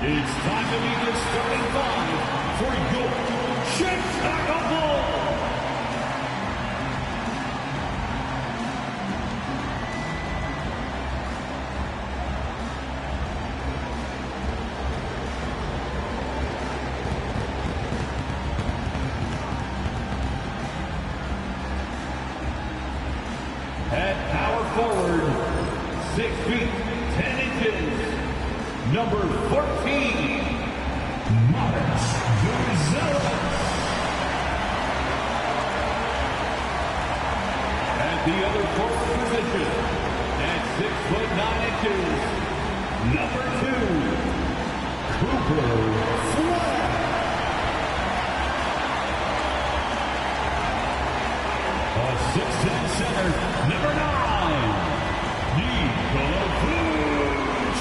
It's time to meet the starting five for your Chicago Bulls. At power forward, 6 feet, 10 inches, number 14, Marc Buzelis. At the other forward position, at 6 foot 9 inches, number 2, Cooper Flagg. A 6'10" center, number 9, Nikola Vucevic.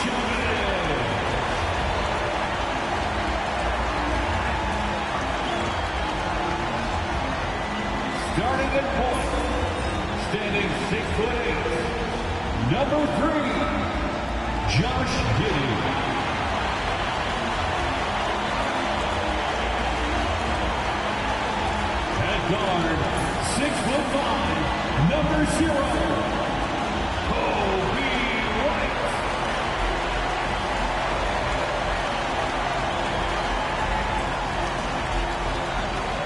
Starting at point, standing 6'8", number 3, Josh Giddey. At guard, 6'5", number 0, Kobe White.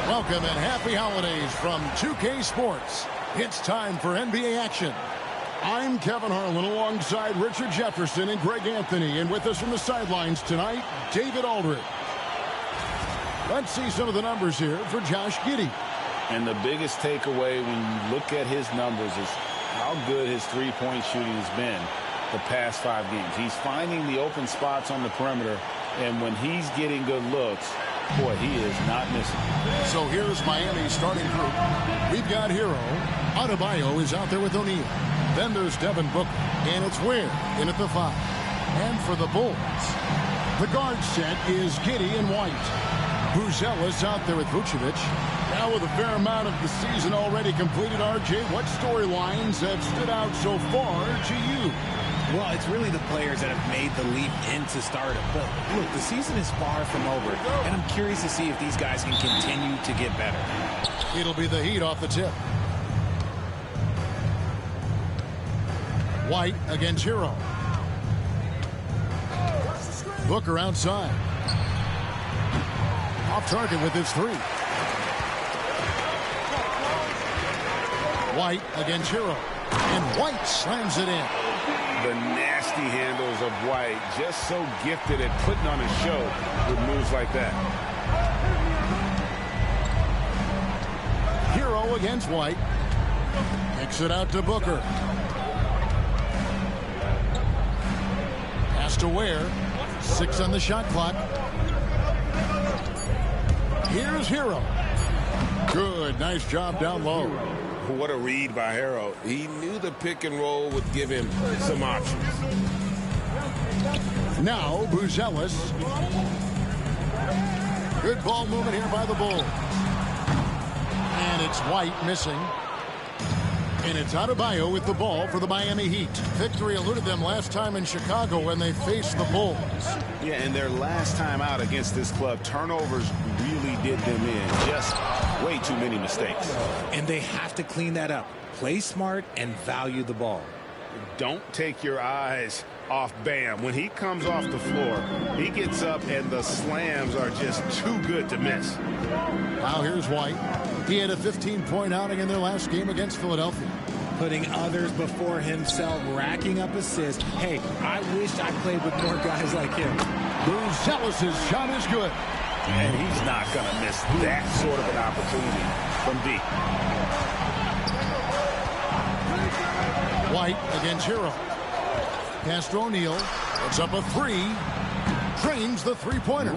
Welcome and happy holidays from 2K Sports. It's time for NBA action. I'm Kevin Harlan alongside Richard Jefferson and Greg Anthony, and with us from the sidelines tonight, David Aldridge. Let's see some of the numbers here for Josh Giddey. And the biggest takeaway when you look at his numbers is how good his three-point shooting has been the past 5 games. He's finding the open spots on the perimeter, and when he's getting good looks, boy, he is not missing. So here's Miami's starting group. We've got Hero. Adebayo is out there with O'Neal. Then there's Devin Booker, and it's Ware in at the 5. And for the Bulls, the guard set is Giddey and White. Buzelis out there with Vucevic. Now with a fair amount of the season already completed, RJ, what storylines have stood out so far to you? Well, it's really the players that have made the leap into stardom. But look, the season is far from over, and I'm curious to see if these guys can continue to get better. It'll be the Heat off the tip. White against Hero. Booker outside. Off target with his 3. White against Hero. And White slams it in. The nasty handles of White, just so gifted at putting on a show with moves like that. Hero against White. Kicks it out to Booker. Pass to Ware. 6 on the shot clock. Here's Hero. Good, nice job down low. What a read by Hero. He knew the pick and roll would give him some options. Now, Buzelis. Good ball movement here by the Bulls. And it's White missing. And it's Adebayo with the ball for the Miami Heat. Victory eluded them last time in Chicago when they faced the Bulls. Yeah, and their last time out against this club, turnovers really did them in. Just way too many mistakes. And they have to clean that up. Play smart and value the ball. Don't take your eyes off Bam. When he comes off the floor, he gets up and the slams are just too good to miss. Now here's White. He had a 15-point outing in their last game against Philadelphia. Putting others before himself, racking up assists. Hey, I wish I played with more guys like him. Buzelis' shot is good. And he's not going to miss that sort of an opportunity from deep. White against Hero. Pass to O'Neal. It's up a 3. Drains the three-pointer.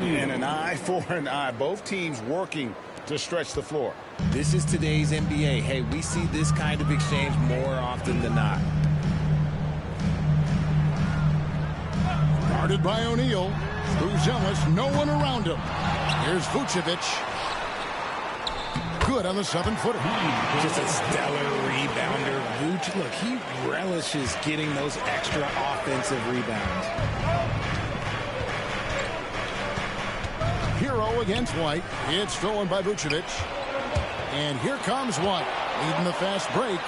And an eye for an eye. Both teams working to stretch the floor. This is today's NBA. Hey, we see this kind of exchange more often than not. Guarded by O'Neal. Buzelis, no one around him. Here's Vucevic. Good on the 7-footer. Just a stellar rebounder. Vuce, look, he relishes getting those extra offensive rebounds. Hero against White. It's stolen by Vucevic. And here comes White, leading the fast break.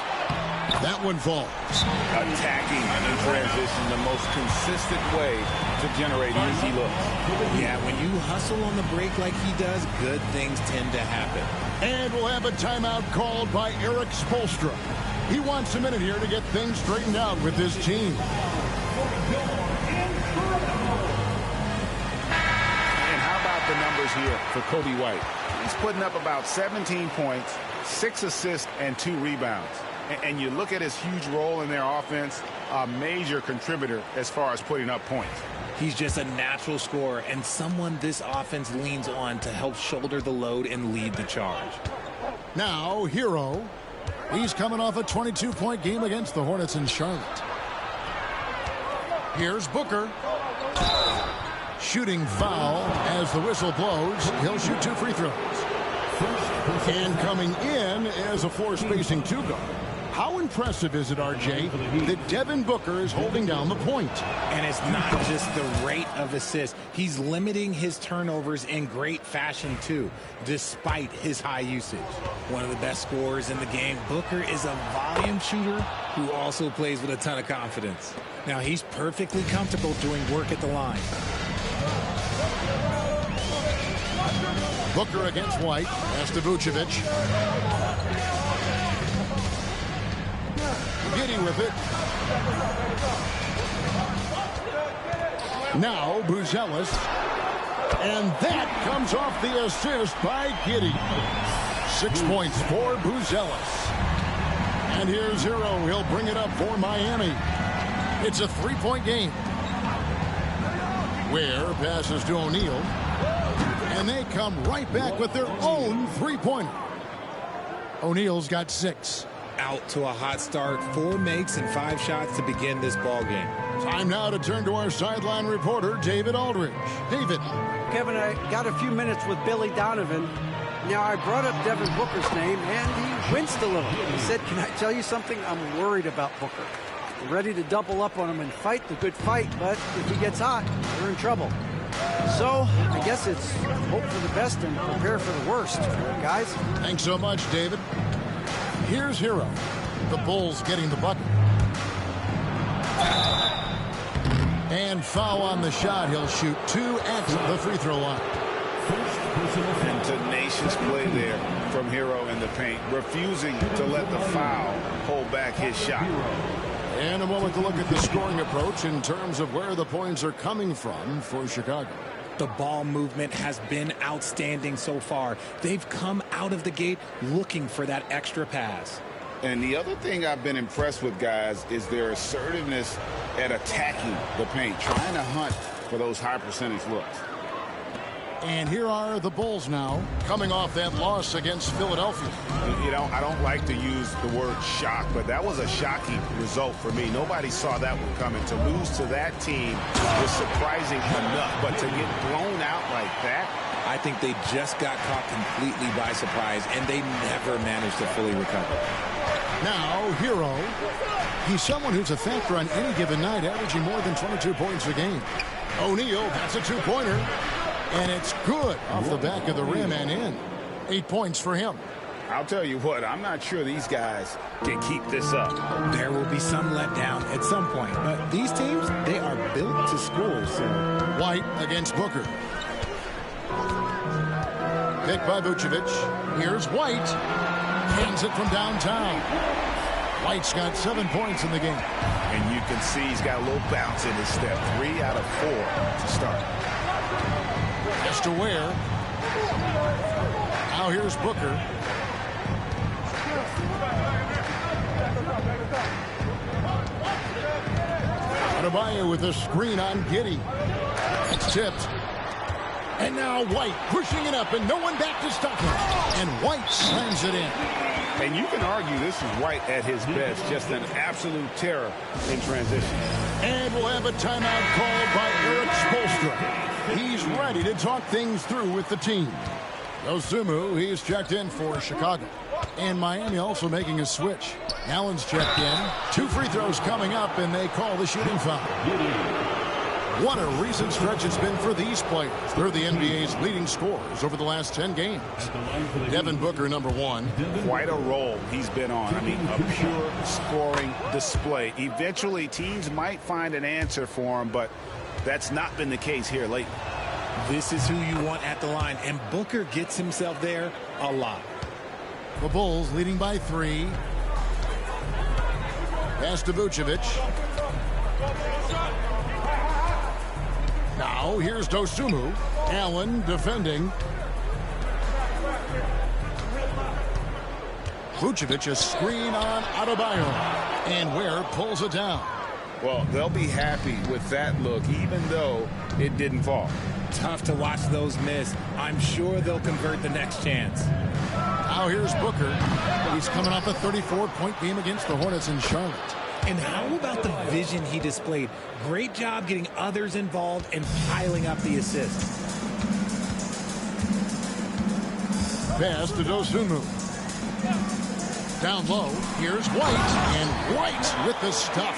That one falls. Attacking in transition, the most consistent way to generate easy looks. Yeah, when you hustle on the break like he does, good things tend to happen. And we'll have a timeout called by Erik Spoelstra. He wants a minute here to get things straightened out with his team. And how about the numbers here for Coby White? He's putting up about 17 points, 6 assists, and 2 rebounds. And you look at his huge role in their offense, a major contributor as far as putting up points. He's just a natural scorer and someone this offense leans on to help shoulder the load and lead the charge. Now, Hero. He's coming off a 22-point game against the Hornets in Charlotte. Here's Booker. Shooting foul as the whistle blows. He'll shoot 2 free throws. And coming in as a floor-spacing 2-guard. How impressive is it, RJ, that Devin Booker is holding down the point? And it's not just the rate of assists. He's limiting his turnovers in great fashion, too, despite his high usage. One of the best scorers in the game. Booker is a volume shooter who also plays with a ton of confidence. Now, he's perfectly comfortable doing work at the line. Booker against White. Pass to Vucevic. Giddy with it. Now Buzelis. And that comes off the assist by Giddy. 6 points for Buzelis. And here's Hero. He'll bring it up for Miami. It's a 3-point game. Ware passes to O'Neal. And they come right back with their own 3-pointer. O'Neal's got 6. Out to a hot start, 4 makes and 5 shots to begin this ball game. Time now to turn to our sideline reporter, David Aldridge. David. Kevin, I got a few minutes with Billy Donovan. Now, I brought up Devin Booker's name, and he winced a little. He said, can I tell you something? I'm worried about Booker. I'm ready to double up on him and fight the good fight, but if he gets hot, we're in trouble. So, I guess it's hope for the best and prepare for the worst, guys. Thanks so much, David. Here's Hero. The Bulls getting the bucket. And foul on the shot. He'll shoot 2 at the free throw line. And tenacious play there from Hero in the paint, refusing to let the foul hold back his shot. And a moment to look at the scoring approach in terms of where the points are coming from for Chicago. The ball movement has been outstanding so far. They've come out of the gate looking for that extra pass. And the other thing I've been impressed with, guys, is their assertiveness at attacking the paint, trying to hunt for those high percentage looks. And here are the Bulls now, coming off that loss against Philadelphia. You know, I don't like to use the word shock, but that was a shocking result for me. Nobody saw that one coming. To lose to that team was surprising enough, but to get blown out like that, I think they just got caught completely by surprise, and they never managed to fully recover. Now, Hero. He's someone who's a factor on any given night, averaging more than 22 points a game. O'Neal, that's a 2-pointer. And it's good off the back of the rim and in. 8 points for him. I'll tell you what, I'm not sure these guys can keep this up. There will be some letdown at some point, but these teams, they are built to score. So White against Booker. Picked by Vucevic. Here's White. Hands it from downtown. White's got 7 points in the game. And you can see he's got a little bounce in his step. 3 out of 4 to start. To Ware. Now here's Booker. Adebayo with a screen on Giddy. It's tipped. And now White pushing it up and no one back to stop him. And White slams it in. And you can argue this is White at his best. Just an absolute terror in transition. And we'll have a timeout called by Erik Spoelstra. He's ready to talk things through with the team. Dosunmu, he's checked in for Chicago. And Miami also making a switch. Allen's checked in. 2 free throws coming up, and they call the shooting foul. What a recent stretch it's been for these players. They're the NBA's leading scorers over the last 10 games. Devin Booker, number 1. Quite a role he's been on. I mean, a pure scoring display. Eventually, teams might find an answer for him, but that's not been the case here lately. This is who you want at the line, and Booker gets himself there a lot. The Bulls leading by 3. Pass to Vucevic. Now here's Dosunmu. Allen defending. Vucevic, a screen on Adebayo. And Ware pulls it down. Well, they'll be happy with that look, even though it didn't fall. Tough to watch those miss. I'm sure they'll convert the next chance. Now here's Booker. He's coming off a 34-point game against the Hornets in Charlotte. And how about the vision he displayed? Great job getting others involved and piling up the assists. Pass to Dosunmu. Down low, here's White. And White with the stuff.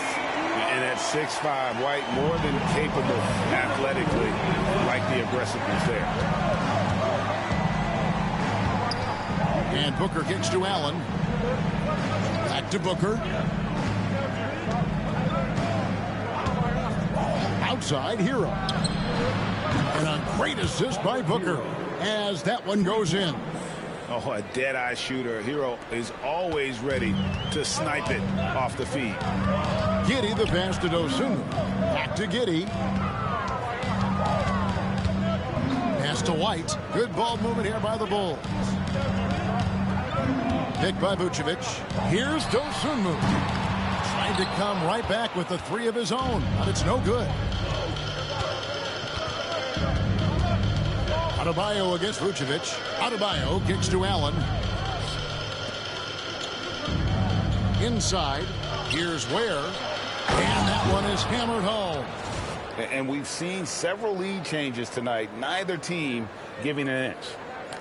And at 6'5", White more than capable athletically, like the aggressiveness there. And Booker kicks to Allen. Back to Booker. Outside, Hero. And a great assist by Booker as that one goes in. Oh, a dead-eye shooter. Hero is always ready to snipe it off the feed. Giddey the pass to Dosunmu. Back to Giddey. Pass to White. Good ball movement here by the Bulls. Pick by Vucevic. Here's Dosunmu. Trying to come right back with the 3 of his own, but it's no good. Adebayo against Vucevic. Adebayo kicks to Allen. Inside. Here's Ware. And that one is hammered home. And we've seen several lead changes tonight. Neither team giving an inch.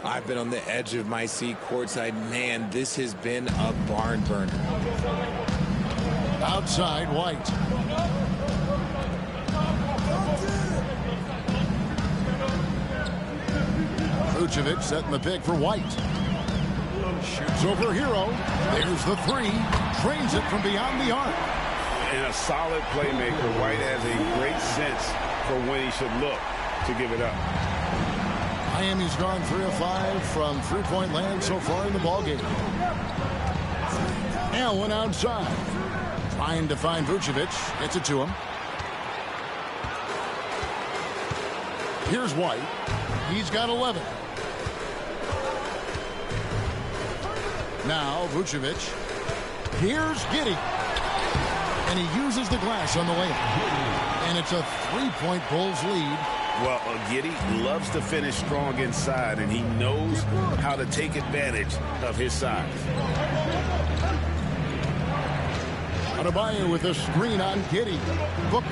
I've been on the edge of my seat courtside. Man, this has been a barn burner. Outside, White. Vucevic setting the pick for White. Shoots over Hero. There's the 3. Trains it from beyond the arc. And a solid playmaker. White has a great sense for when he should look to give it up. Miami's gone 3 of 5 from three-point land so far in the ballgame. Allen outside. Trying to find Vucevic. Gets it to him. Here's White. He's got 11. Now Vucevic. Here's Giddey. And he uses the glass on the layup. And it's a 3-point Bulls lead. Well, Giddey loves to finish strong inside, and he knows how to take advantage of his size. Adebayo with a screen on Giddey. Booker.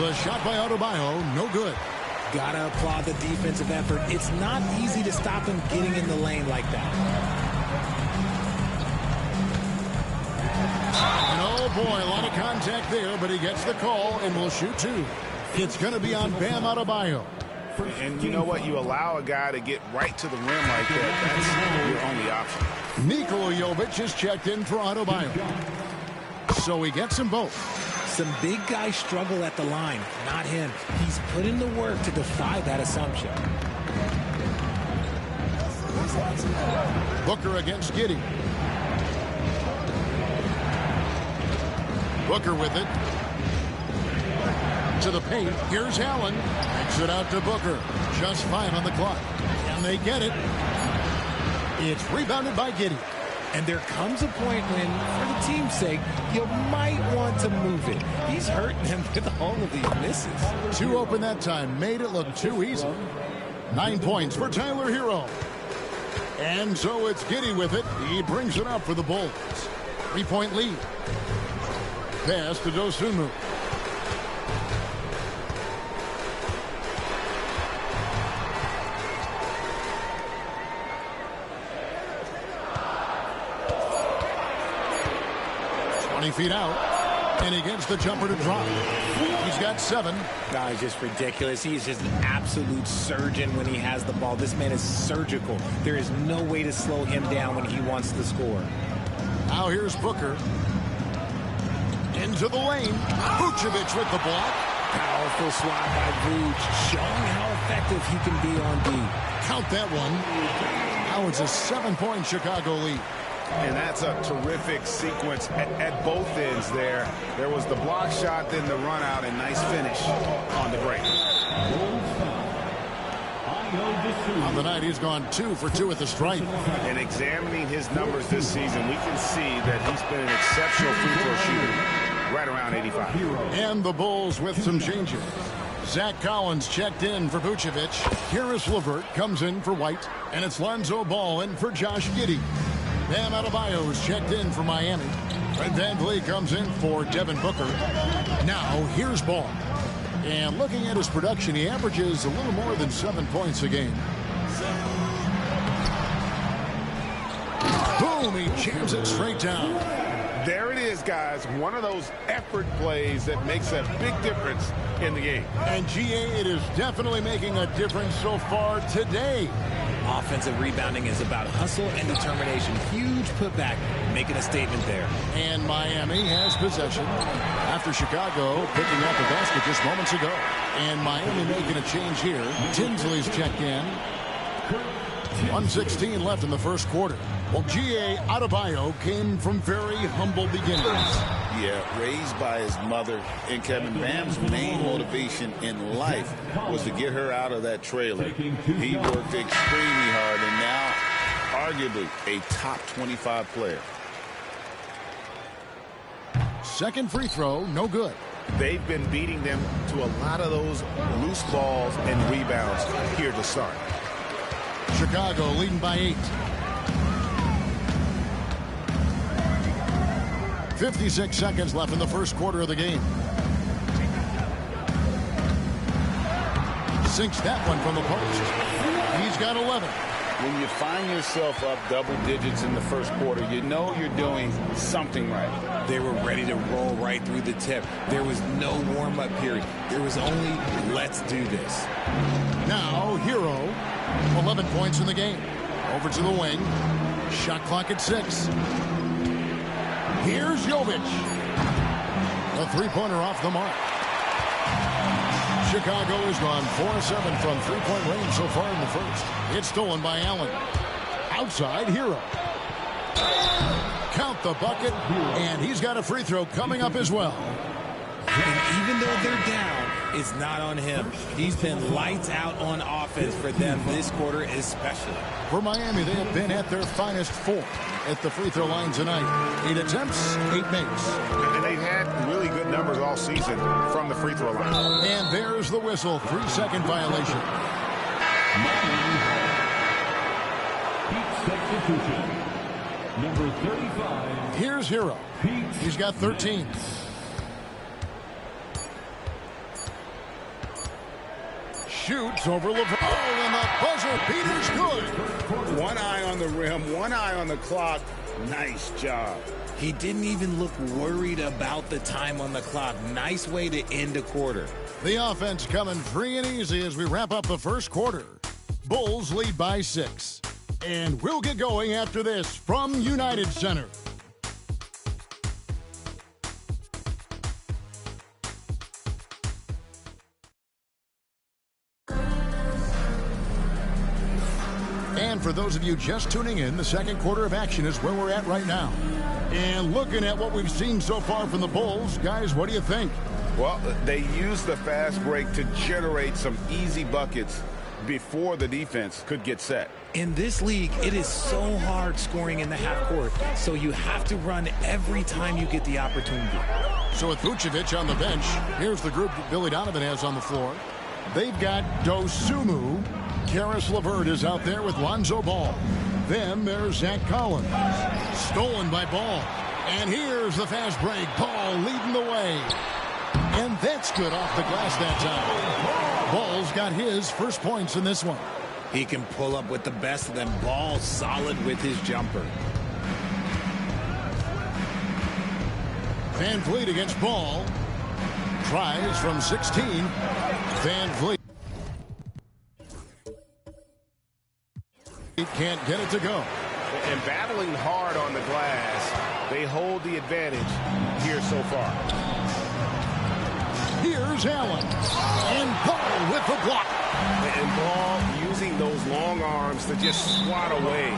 The shot by Adebayo, no good. Gotta applaud the defensive effort. It's not easy to stop him getting in the lane like that. And oh boy, a lot of contact there, but he gets the call and will shoot 2. It's going to be on Bam Adebayo. And you know what? You allow a guy to get right to the rim like that. That's your only option. Nikola Jovic is checked in for Adebayo. So he gets them both. Some big guys struggle at the line. Not him. He's put in the work to defy that assumption. Booker against Giddey. Booker with it. To the paint. Here's Allen. Takes it out to Booker. Just 5 on the clock. And they get it. It's rebounded by Giddey. And there comes a point when, for the team's sake, you might want to move it. He's hurting them with all of these misses. 2 open that time. Made it look too easy. 9 points for Tyler Hero. And so it's Giddey with it. He brings it up for the Bulls. 3-point lead. Pass to Dosunmu. Feet out. And he gets the jumper to drop. He's got 7. No, he's just ridiculous. He is just an absolute surgeon when he has the ball. This man is surgical. There is no way to slow him down when he wants to score. Now here's Booker. Into the lane. Vucevic with the block. Powerful swat by Vuce, showing how effective he can be on D. Count that one. Now it's a 7-point Chicago lead. And that's a terrific sequence at both ends there. There was the block shot, then the run out, and nice finish on the break. On the night, he's gone 2 for 2 at the stripe. And examining his numbers this season, we can see that he's been an exceptional free throw shooter, right around 85. And the Bulls with some changes. Zach Collins checked in for Vucevic. Caris LeVert comes in for White. And it's Lonzo Ball in for Josh Giddey. Bam Adebayo is checked in for Miami. Fred VanVleet comes in for Devin Booker. Now, here's Ball. And looking at his production, he averages a little more than 7 points a game. Boom, he jams it straight down. There it is, guys. One of those effort plays that makes a big difference in the game. And GA, it is definitely making a difference so far today. Offensive rebounding is about hustle and determination. Huge putback, making a statement there. And Miami has possession after Chicago picking up the basket just moments ago. And Miami making a change here. Tinsley's checked in. 1:16 left in the first quarter. Well, G.A. Adebayo came from very humble beginnings. Yeah, raised by his mother. And Kevin, Bam's main motivation in life was to get her out of that trailer. He worked extremely hard and now arguably a top 25 player. Second free throw, no good. They've been beating them to a lot of those loose balls and rebounds here to start. Chicago leading by 8. 56 seconds left in the first quarter of the game. Sinks that one from the post. He's got 11. When you find yourself up double digits in the first quarter, you know you're doing something right. They were ready to roll right through the tip. There was no warm-up period. There was only, let's do this. Now, Hero, 11 points in the game. Over to the wing. Shot clock at 6. Here's Jovic. A three-pointer off the mark. Chicago has gone 4-7 from three-point range so far in the first. It's stolen by Allen. Outside, Hero. Count the bucket, and he's got a free throw coming up as well. And even though they're down, it's not on him. He's been lights out on offense for them this quarter especially. For Miami, they have been at their finest 4 at the free throw line tonight. 8 attempts, 8 makes. And they've had really good numbers all season from the free throw line. And there's the whistle. 3-second violation. Substitution. Number 35. Here's Hero. He's got 13. Shoots over LeVert. Oh, and the buzzer beater's good. One eye on the rim, one eye on the clock. Nice job. He didn't even look worried about the time on the clock. Nice way to end a quarter. The offense coming free and easy as we wrap up the first quarter. Bulls lead by 6. And we'll get going after this from United Center. And for those of you just tuning in, the second quarter of action is where we're at right now. And looking at what we've seen so far from the Bulls, guys, what do you think? Well, they used the fast break to generate some easy buckets before the defense could get set. In this league, it is so hard scoring in the half court, so you have to run every time you get the opportunity. So with Vucevic on the bench, here's the group that Billy Donovan has on the floor. They've got Dosunmu. Caris LeVert is out there with Lonzo Ball. Then there's Zach Collins. Stolen by Ball. And here's the fast break. Ball leading the way. And that's good off the glass that time. Ball's got his first points in this one. He can pull up with the best of them. Ball solid with his jumper. Van Vliet against Ball. Tries from 16. Van Vliet can't get it to go. And battling hard on the glass, they hold the advantage here so far. Here's Allen. And Ball with the block. And Ball using those long arms to just swat away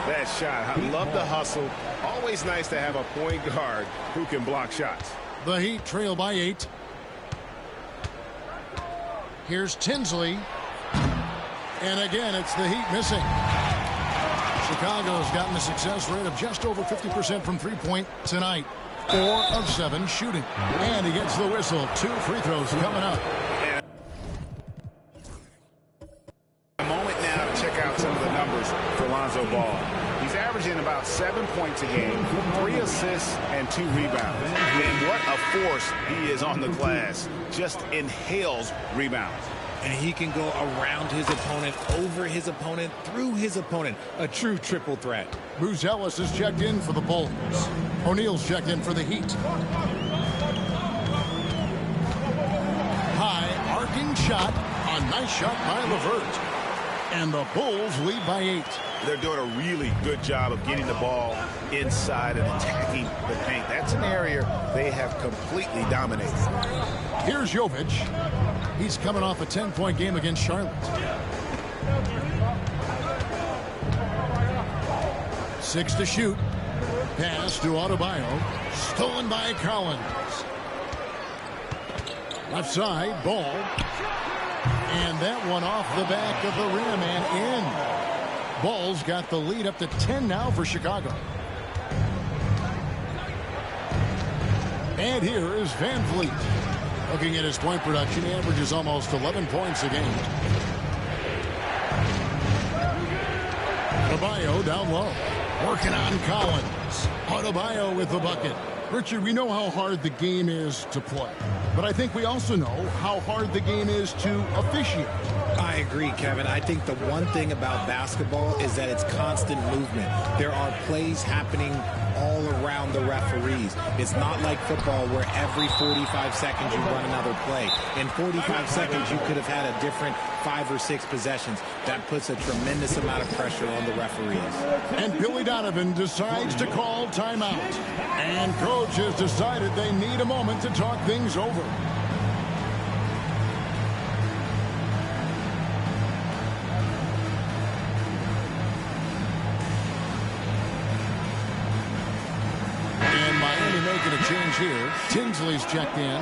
that shot. I love the hustle. Always nice to have a point guard who can block shots. The Heat trail by 8. Here's Tinsley. And again, it's the Heat missing. Chicago's gotten a success rate of just over 50% from three-point tonight. 4 of 7 shooting. And he gets the whistle. 2 free throws coming up. A moment now to check out some of the numbers for Lonzo Ball. He's averaging about 7 points a game, 3 assists, and 2 rebounds. And what a force he is on the glass. Just inhales rebounds. And he can go around his opponent, over his opponent, through his opponent. A true triple threat. Buzelis is checked in for the Bulls. O'Neal's checked in for the Heat. High arcing shot. A nice shot by LeVert. And the Bulls lead by 8. They're doing a really good job of getting the ball inside and attacking the paint. That's an area they have completely dominated. Here's Jovic. He's coming off a 10-point game against Charlotte. 6 to shoot. Pass to Adebayo. Stolen by Collins. Left side, Ball. And that one off the back of the rim and in. Ball's got the lead up to 10 now for Chicago. And here is Van Vliet. Looking at his point production, he averages almost 11 points a game. Adebayo down low. Working on Collins. Adebayo with the bucket. Richard, we know how hard the game is to play, but I think we also know how hard the game is to officiate. I agree, Kevin. I think the one thing about basketball is that it's constant movement. There are plays happening all around the referees. It's not like football where every 45 seconds you run another play. In 45 seconds, you could have had a different 5 or 6 possessions. That puts a tremendous amount of pressure on the referees. And Billy Donovan decides to call timeout. And coach has decided they need a moment to talk things over. Making a change here. Tinsley's checked in.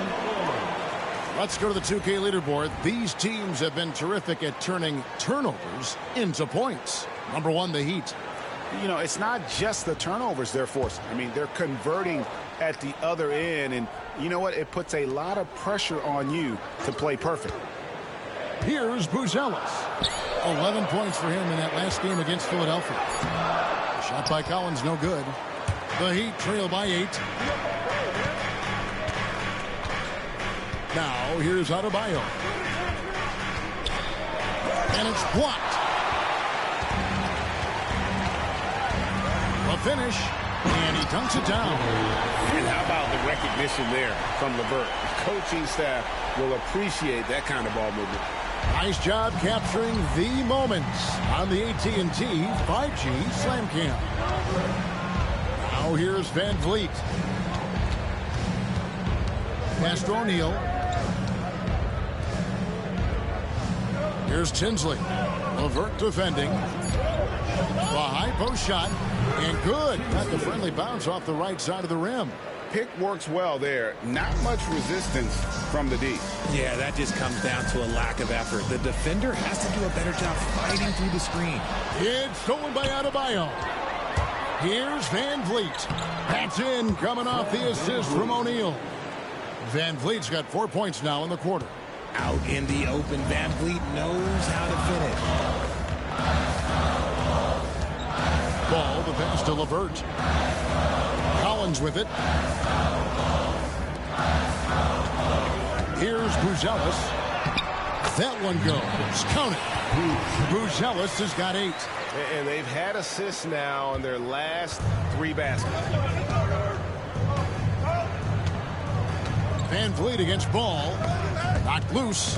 Let's go to the 2K leaderboard. These teams have been terrific at turning turnovers into points. Number 1, the Heat. You know, it's not just the turnovers they're forcing. I mean, they're converting at the other end. And you know what? It puts a lot of pressure on you to play perfect. Here's Buzelis. 11 points for him in that last game against Philadelphia. Shot by Collins, no good. The Heat trail by 8. Now, here's Adebayo. And it's blocked. A finish. And he dunks it down. And how about the recognition there from LeVert? The coaching staff will appreciate that kind of ball movement. Nice job capturing the moments on the AT&T 5G Slam Cam. Now here's Van Vliet. Pass to O'Neal. Here's Tinsley. LeVert defending. The high post shot. And good. Got the friendly bounce off the right side of the rim. Pick works well there. Not much resistance from the D. Yeah, that just comes down to a lack of effort. The defender has to do a better job fighting through the screen. It's stolen by Adebayo. Here's Van Vliet. That's in, coming off the assist from O'Neal. Van Vliet's got 4 points now in the quarter. Out in the open, Van Vliet knows how to finish. Ball, the pass to LeVert. Collins with it. Here's Buzelis. That one goes. Count it. Buzelis has got 8. And they've had assists now in their last 3 baskets. Van Vliet against Ball. Knocked loose.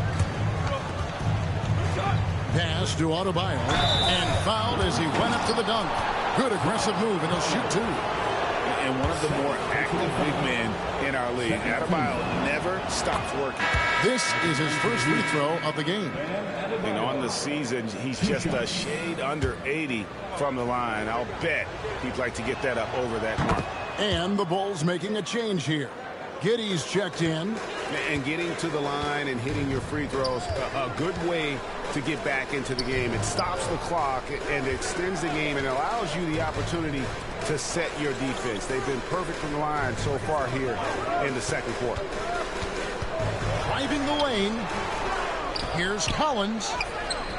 Pass to Adebayo. And fouled as he went up to the dunk. Good aggressive move, and he'll shoot two. And one of the more active big men in our league. Adebayo never stops working. This is his first free throw of the game. And on the season, he's just a shade under 80 from the line. I'll bet he'd like to get that up over that mark. And the Bulls making a change here. Giddey's checked in. And getting to the line and hitting your free throws, a good way to get back into the game. It stops the clock and extends the game and allows you the opportunity to set your defense. They've been perfect from the line so far here in the second quarter. Driving the lane. Here's Collins.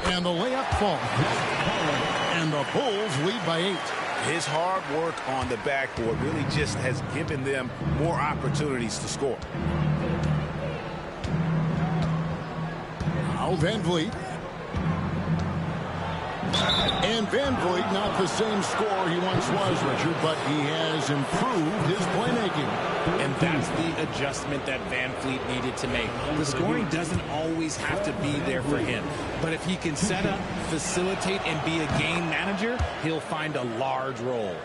And the layup falls. And the Bulls lead by 8. His hard work on the backboard really just has given them more opportunities to score. Now Van Vliet. And Van Vliet, not the same scorer he once was, Richard, but he has improved his playmaking. And that's the adjustment that Van Vliet needed to make. The scoring doesn't always have to be there for him. But if he can set up, facilitate, and be a game manager, he'll find a large role.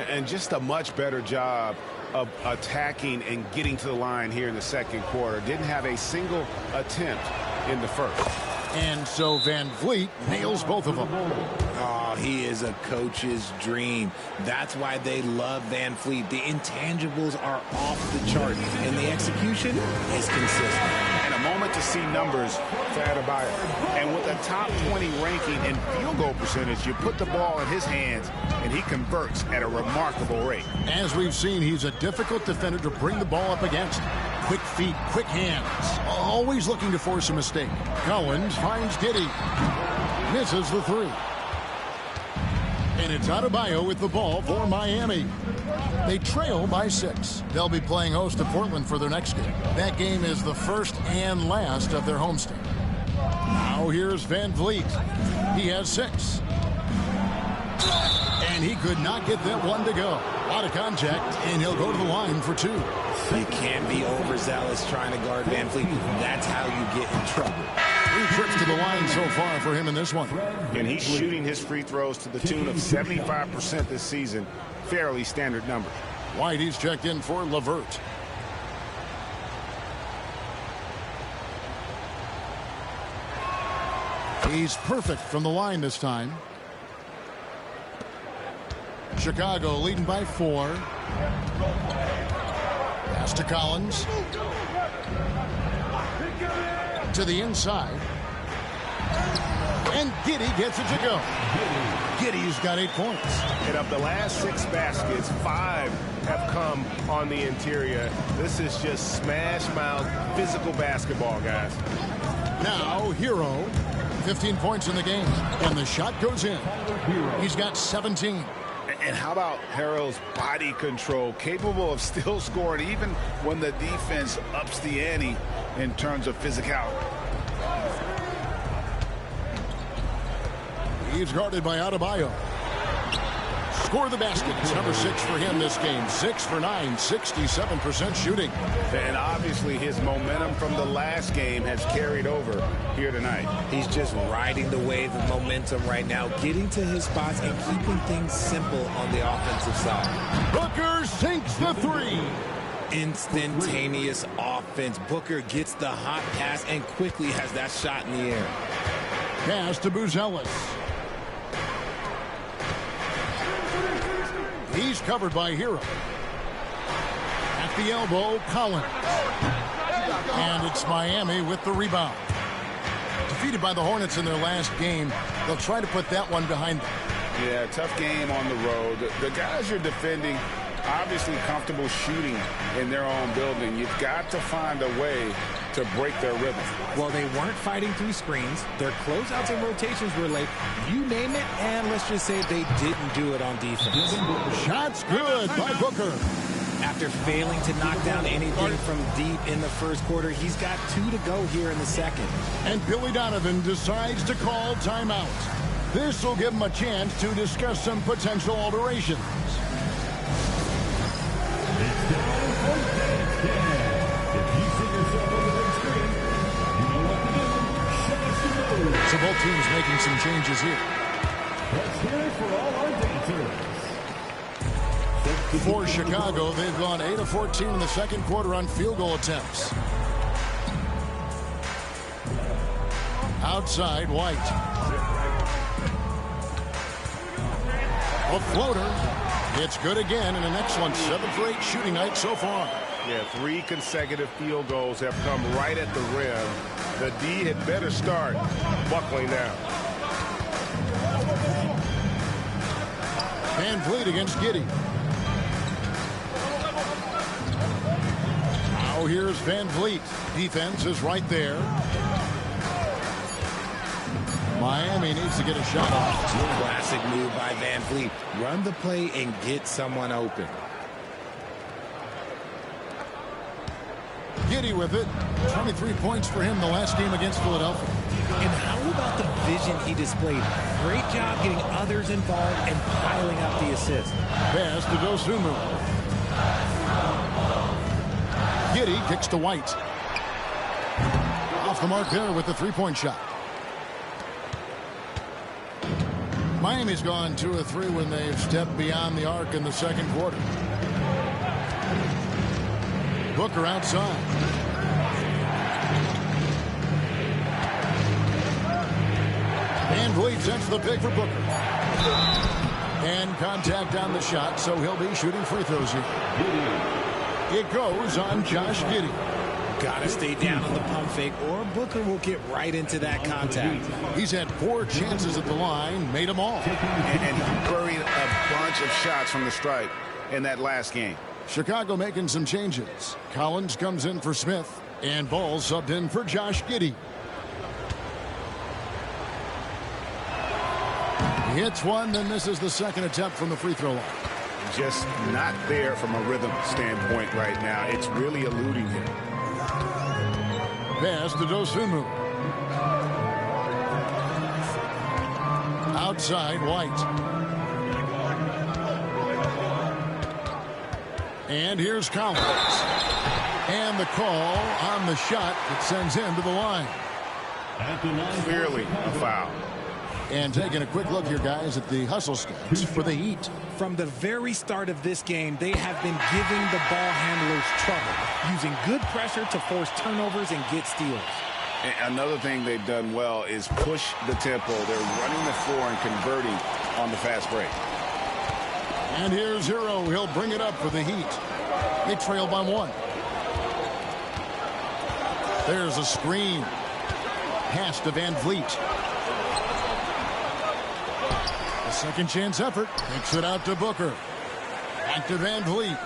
And just a much better job of attacking and getting to the line here in the second quarter. Didn't have a single attempt in the first. And so Van Vliet nails both of them. Oh, he is a coach's dream. That's why they love Van Vliet. The intangibles are off the chart, and the execution is consistent. And a moment to see numbers for Adebayo. And with a top 20 ranking in field goal percentage, you put the ball in his hands, and he converts at a remarkable rate. As we've seen, he's a difficult defender to bring the ball up against. Quick feet, quick hands. Always looking to force a mistake. Collins finds Giddey. Misses the three. And it's Adebayo with the ball for Miami. They trail by 6. They'll be playing host to Portland for their next game. That game is the first and last of their homestand. Now here's Van Vliet. He has 6. And he could not get that one to go. Out of contact, and he'll go to the line for 2. You can't be overzealous trying to guard Van Vliet. That's how you get in trouble. 3 trips to the line so far for him in this one. And he's shooting his free throws to the tune of 75% this season. Fairly standard number. Whitey's checked in for LeVert. He's perfect from the line this time. Chicago leading by 4. Pass to Collins. To the inside. And Giddey gets it to go. Giddey's got 8 points. And of the last 6 baskets, 5 have come on the interior. This is just smash mouth physical basketball, guys. Now, Hero. 15 points in the game. And the shot goes in. He's got 17. And how about Harrell's body control, capable of still scoring even when the defense ups the ante in terms of physicality. He's guarded by Adebayo. Score the basket. It's number 6 for him this game. 6 for 9, 67% shooting. And obviously his momentum from the last game has carried over here tonight. He's just riding the wave of momentum right now, getting to his spots and keeping things simple on the offensive side. Booker sinks the 3. Instantaneous offense. Booker gets the hot pass and quickly has that shot in the air. Pass to Buzelis. He's covered by Hero. At the elbow, Collins. And it's Miami with the rebound. Defeated by the Hornets in their last game, they'll try to put that one behind them. Yeah, tough game on the road. The guys you're defending, obviously comfortable shooting in their own building. You've got to find a way to break their rhythm. Well, they weren't fighting through screens. Their closeouts and rotations were late. You name it, and let's just say they didn't do it on defense. Shots good by Booker. After failing to knock down anything from deep in the first quarter, he's got 2 to go here in the second. And Billy Donovan decides to call timeout. This will give him a chance to discuss some potential alterations. Both teams making some changes here. Let's hear it for all our dancers. For Chicago, they've gone 8 of 14 in the second quarter on field goal attempts. Outside, White. A floater. It's good again, and an excellent 7 for 8 shooting night so far. Yeah, 3 consecutive field goals have come right at the rim. The D had better start buckling down. Van Vliet against Giddey. Now here's Van Vliet. Defense is right there. Miami needs to get a shot off. Classic move by Van Vliet. Run the play and get someone open. Giddey with it. 23 points for him the last game against Philadelphia. And how about the vision he displayed? Great job getting others involved and piling up the assist. Pass to Dosunmu. Giddey kicks to White. Off the mark there with the three-point shot. Miami's gone 2 of 3 when they've stepped beyond the arc in the second quarter. Booker outside. Van Vliet sets the pick for Booker. And contact on the shot, so he'll be shooting free throws here. It goes on Josh Giddey. Gotta stay down on the pump fake, or Booker will get right into that contact. He's had 4 chances at the line, made them all. And he buried a bunch of shots from the stripe in that last game. Chicago making some changes. Collins comes in for Smith, and Ball subbed in for Josh Giddey. He hits one, then misses the second attempt from the free throw line. Just not there from a rhythm standpoint right now. It's really eluding him. Pass to Dosunmu. Outside, White. And here's Collins. And the call on the shot that sends him to the line. Clearly a foul. And taking a quick look here, guys, at the hustle stats for the Heat. From the very start of this game, they have been giving the ball handlers trouble, using good pressure to force turnovers and get steals. And another thing they've done well is push the tempo. They're running the floor and converting on the fast break. And here's Hero. He'll bring it up for the Heat. They trail by 1. There's a screen. Pass to Van Vliet. A second chance effort. Kicks it out to Booker. Back to Van Vliet.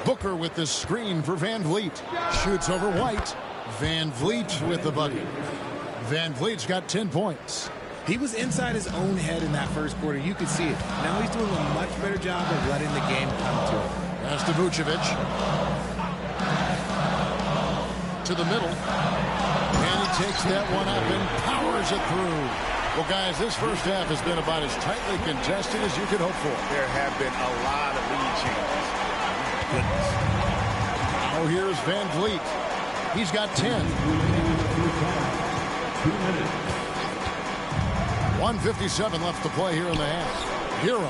Booker with the screen for Van Vliet. Shoots over White. Van Vliet with the bucket. Van Vliet's got 10 points. He was inside his own head in that first quarter. You could see it. Now he's doing a much better job of letting the game come to him. Pass to Vucevic. To the middle. And he takes that one up and powers it through. Well, guys, this first half has been about as tightly contested as you could hope for. There have been a lot of lead changes. Goodness. Now here's Van Vliet. He's got 10. 1:57 left to play here in the half. Hero.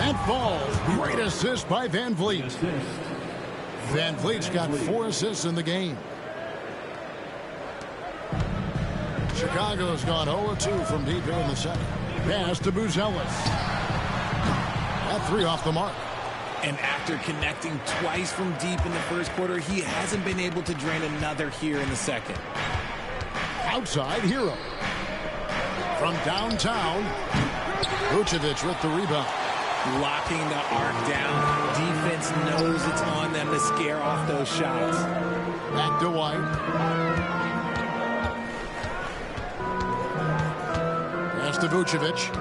And falls. Great assist by Van Vliet. Van Vliet's got 4 assists in the game. Chicago's gone 0-2 from deep here in the second. Pass to Buzelis. That 3 off the mark. And after connecting twice from deep in the first quarter, he hasn't been able to drain another here in the second. Outside, Hero. From downtown, Vucevic with the rebound. Locking the arc down. Defense knows it's on them to scare off those shots. Back to White. Pass to Vucevic.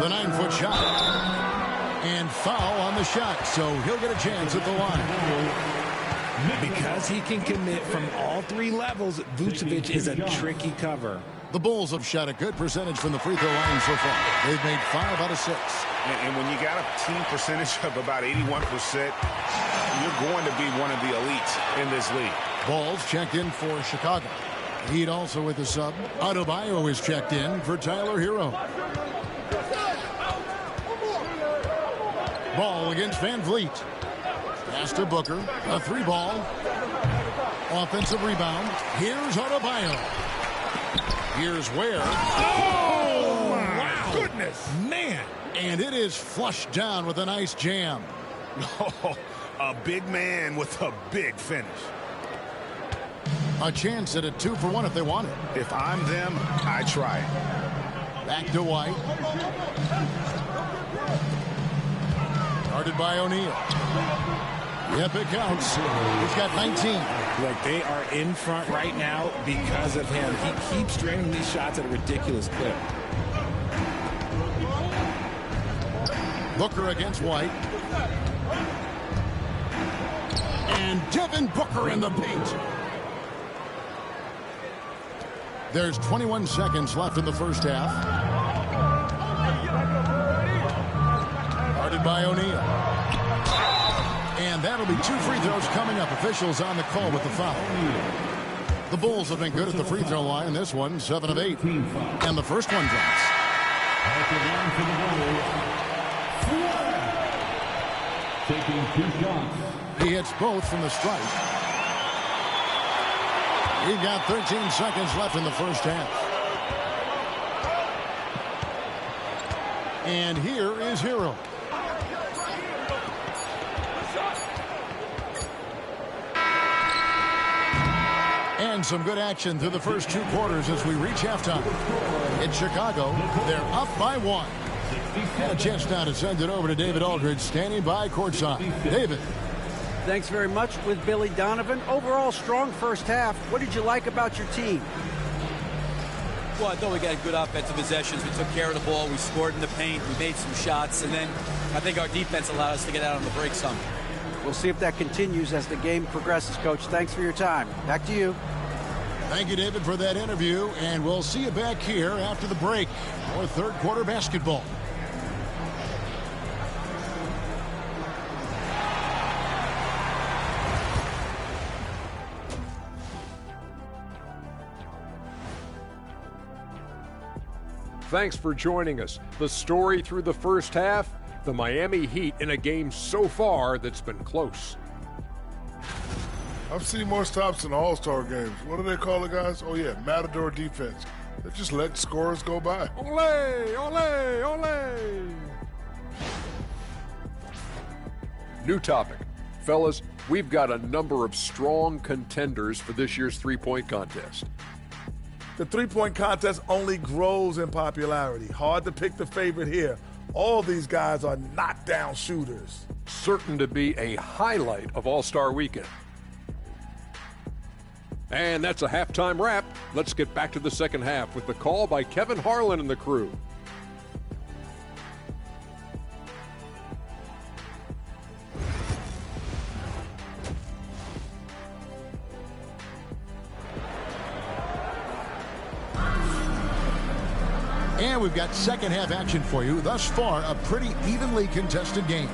The 9-foot shot. And foul on the shot, so he'll get a chance at the line. Because he can commit from all 3 levels, Vucevic is a tricky cover. The Bulls have shot a good percentage from the free throw line so far. They've made 5 out of 6. And when you got a team percentage of about 81%, you're going to be one of the elites in this league. Balls checked in for Chicago. Heat also with the sub. Adebayo is checked in for Tyler Hero. Ball against Van Vliet. Pass to Booker. A 3-ball. Offensive rebound. Here's Adebayo. Here's Ware. Oh, my goodness. Man. And it is flushed down with a nice jam. Oh, a big man with a big finish. A chance at a 2-for-1 if they want it. If I'm them, I try it. Back to White. Guarded by O'Neal. Yep, it counts. He's got 19. Look, they are in front right now because of him. He keeps draining these shots at a ridiculous clip. Booker against White. And Devin Booker in the paint. There's 21 seconds left in the first half. Guarded by O'Neal. And that'll be 2 free throws coming up. Officials on the call with the foul. The Bulls have been good at the free throw line. This one, 7 of 8. And the first one drops. Taking 2 shots. He hits both from the stripe. We've got 13 seconds left in the first half. And here is Hero. And some good action through the first 2 quarters as we reach halftime. In Chicago, they're up by 1. And a chance now to send it over to David Aldridge, standing by courtside. David. Thanks very much with Billy Donovan. Overall, strong first half. What did you like about your team? Well, I thought we got good offensive possessions. We took care of the ball. We scored in the paint. We made some shots. And then I think our defense allowed us to get out on the break some. We'll see if that continues as the game progresses, Coach. Thanks for your time. Back to you. Thank you, David, for that interview. And we'll see you back here after the break for third quarter basketball. Thanks for joining us. The story through the first half, the Miami Heat in a game so far that's been close. I've seen more stops in All-Star games. What do they call it, guys? Oh, yeah, Matador defense. They just let scorers go by. Ole, ole, ole. New topic. Fellas, we've got a number of strong contenders for this year's three-point contest. The three-point contest only grows in popularity. Hard to pick the favorite here. All these guys are knockdown shooters. Certain to be a highlight of All-Star Weekend. And that's a halftime wrap. Let's get back to the second half with the call by Kevin Harlan and the crew. And we've got second half action for you. Thus far, a pretty evenly contested game.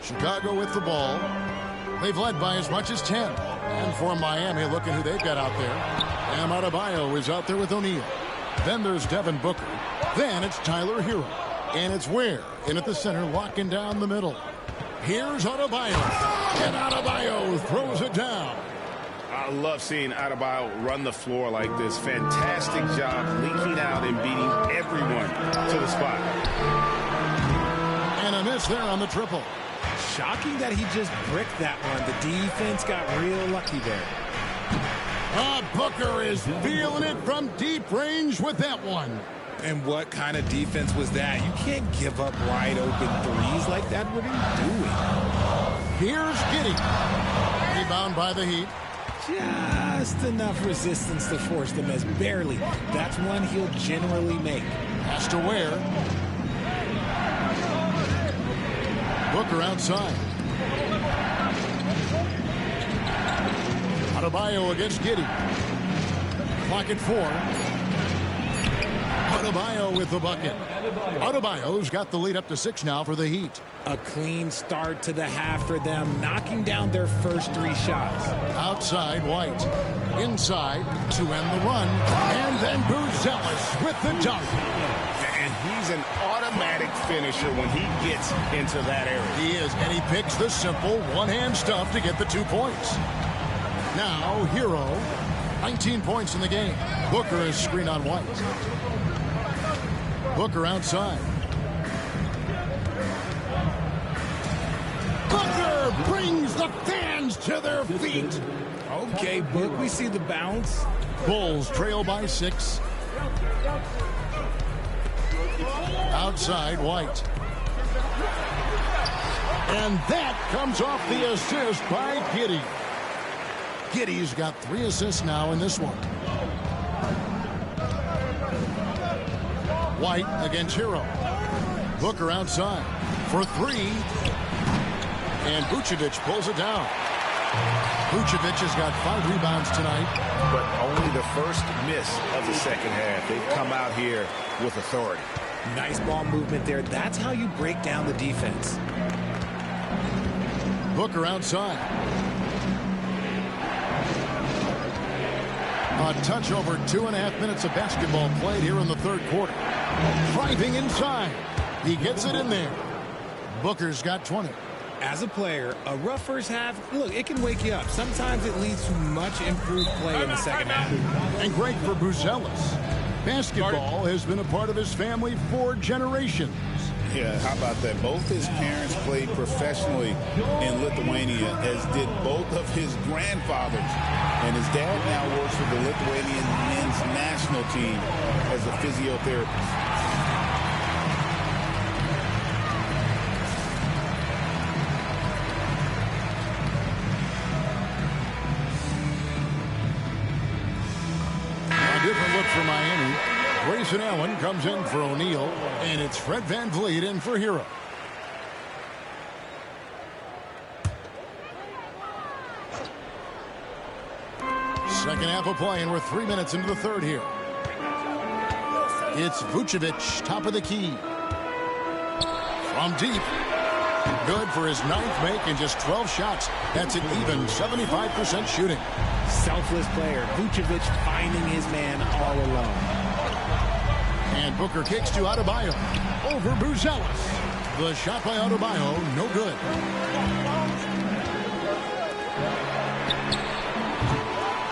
Chicago with the ball. They've led by as much as 10. And for Miami, look at who they've got out there. Bam Adebayo is out there with O'Neal. Then there's Devin Booker. Then it's Tyler Hero. And it's Ware in at the center, locking down the middle. Here's Adebayo. And Adebayo throws it down. I love seeing Adebayo run the floor like this. Fantastic job leaking out and beating everyone to the spot. And a miss there on the triple. Shocking that he just bricked that one. The defense got real lucky there. Booker is feeling it from deep range with that one. And what kind of defense was that? You can't give up wide open threes like that. What are you doing? Here's Giddey. Rebound by the Heat. Just enough resistance to force the miss. Barely. That's one he'll generally make. Has to Ware. Booker outside. Adebayo against Giddey. Clock at 4. Adebayo with the bucket. Adebayo's got the lead up to 6 now for the Heat. A clean start to the half for them, knocking down their first 3 shots. Outside, White. Inside to end the run. And then Buzelis with the dunk. And he's an automatic finisher when he gets into that area. He is, and he picks the simple one-hand stuff to get the 2 points. Now, Hero, 19 points in the game. Booker is screen on White. Booker outside. Booker brings the fans to their feet. Okay, Book, we see the bounce. Bulls trail by 6. Outside, White. And that comes off the assist by Giddey. Giddey's got 3 assists now in this one. White against Hero. Booker outside for 3. And Vucevic pulls it down. Vucevic has got 5 rebounds tonight. But only the first miss of the second half. They've come out here with authority. Nice ball movement there. That's how you break down the defense. Booker outside. A touch over 2.5 minutes of basketball played here in the third quarter. Driving inside. He gets it in there. Booker's got 20. As a player, a rough first half, look, it can wake you up. Sometimes it leads to much improved play in the second half. And great for Buzelis. Basketball has been a part of his family for generations. Yeah, how about that? Both his parents played professionally in Lithuania, as did both of his grandfathers. And his dad now works for the Lithuanian men's national team as a physiotherapist. Different look for Miami. Grayson Allen comes in for O'Neal, and it's Fred VanVleet in for Hero. Second half of play, and we're 3 minutes into the third here. It's Vucevic, top of the key. From deep. Good for his 9th make and just 12 shots. That's an even 75% shooting. Selfless player. Vucevic finding his man all alone. And Booker kicks to Adebayo. Over Buzelis. The shot by Adebayo, no good.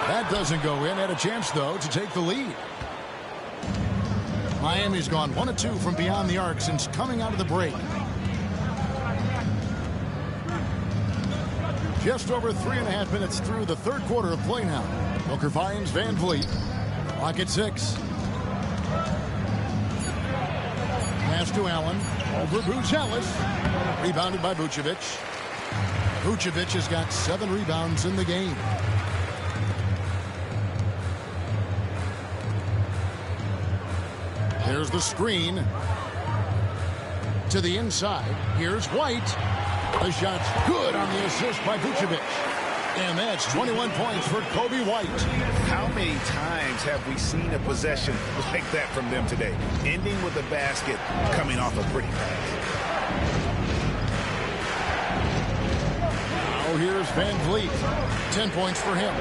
That doesn't go in. Had a chance, though, to take the lead. Miami's gone 1 of 2 from beyond the arc since coming out of the break. Just over 3.5 minutes through the third quarter of play now. Booker finds VanVleet. Clock at 6. Pass to Allen. Over Buzelis. Rebounded by Vucevic. Vucevic has got 7 rebounds in the game. There's the screen. To the inside. Here's White. The shot's good on the assist by Vucevic. And that's 21 points for Kobe White. How many times have we seen a possession like that from them today? Ending with a basket, coming off a pretty pass. Now here's VanVleet. 10 points for him.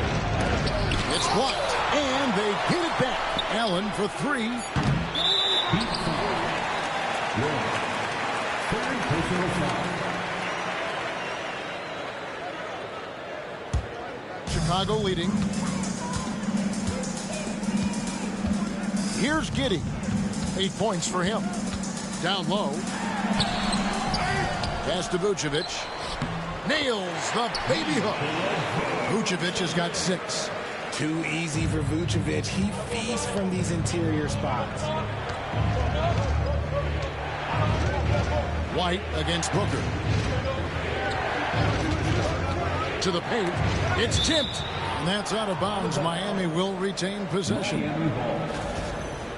It's blocked. And they get it back. Allen for 3. Chicago leading. Here's Giddey. 8 points for him. Down low. Pass to Vucevic. Nails the baby hook. Vucevic has got 6. Too easy for Vucevic. He feasts from these interior spots. White against Booker. To the paint. It's tipped. And that's out of bounds. Miami will retain possession.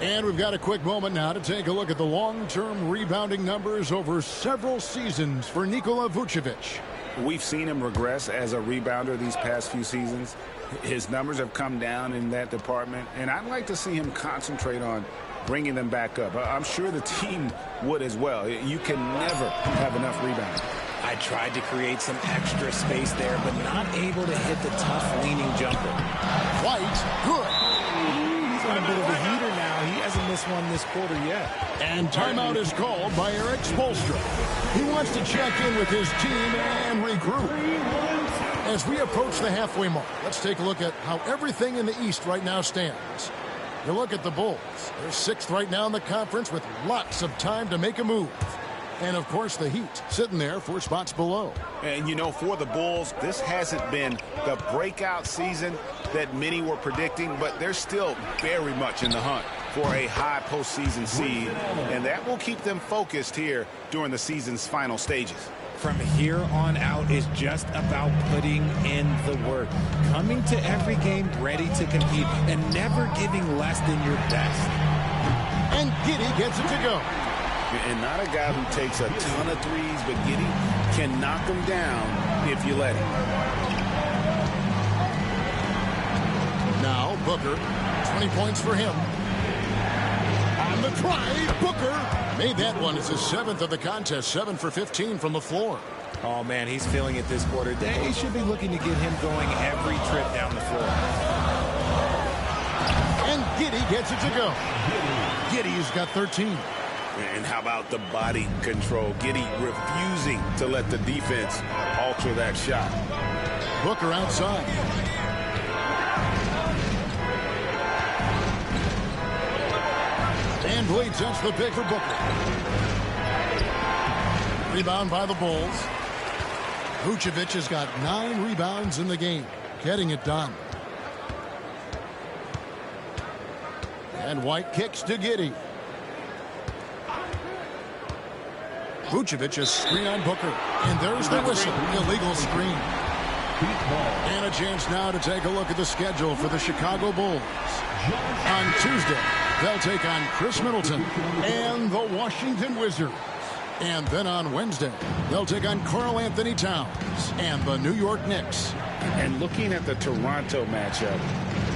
And we've got a quick moment now to take a look at the long-term rebounding numbers over several seasons for Nikola Vucevic. We've seen him regress as a rebounder these past few seasons. His numbers have come down in that department, and I'd like to see him concentrate on bringing them back up. I'm sure the team would as well. You can never have enough rebounding. I tried to create some extra space there, but not able to hit the tough leaning jumper. White, good. He's on a bit of a heater now. He hasn't missed one this quarter yet. And timeout is called by Eric Spoelstra. He wants to check in with his team and regroup. As we approach the halfway mark, let's take a look at how everything in the East right now stands. You look at the Bulls. They're 6th right now in the conference with lots of time to make a move. And, of course, the Heat sitting there 4 spots below. And, you know, for the Bulls, this hasn't been the breakout season that many were predicting, but they're still very much in the hunt for a high postseason seed, and that will keep them focused here during the season's final stages. From here on out is just about putting in the work, coming to every game ready to compete, and never giving less than your best. And Giddey gets it to go. And not a guy who takes a ton of threes, but Giddey can knock them down if you let him. Now Booker, 20 points for him. On the try, Booker made that one. It's his 7th of the contest, 7 for 15 from the floor. Oh, man, he's feeling it this quarter. They should be looking to get him going every trip down the floor. And Giddey gets it to go. Giddey's got 13. And how about the body control? Giddey refusing to let the defense alter that shot. Booker outside. Van Vliet sets the pick for Booker. Rebound by the Bulls. Vucevic has got 9 rebounds in the game, getting it done. And White kicks to Giddey. Vucevic a screen on Booker. And there's the whistle. Illegal screen. And a chance now to take a look at the schedule for the Chicago Bulls. On Tuesday, they'll take on Chris Middleton and the Washington Wizards. And then on Wednesday, they'll take on Karl Anthony Towns and the New York Knicks. And looking at the Toronto matchup,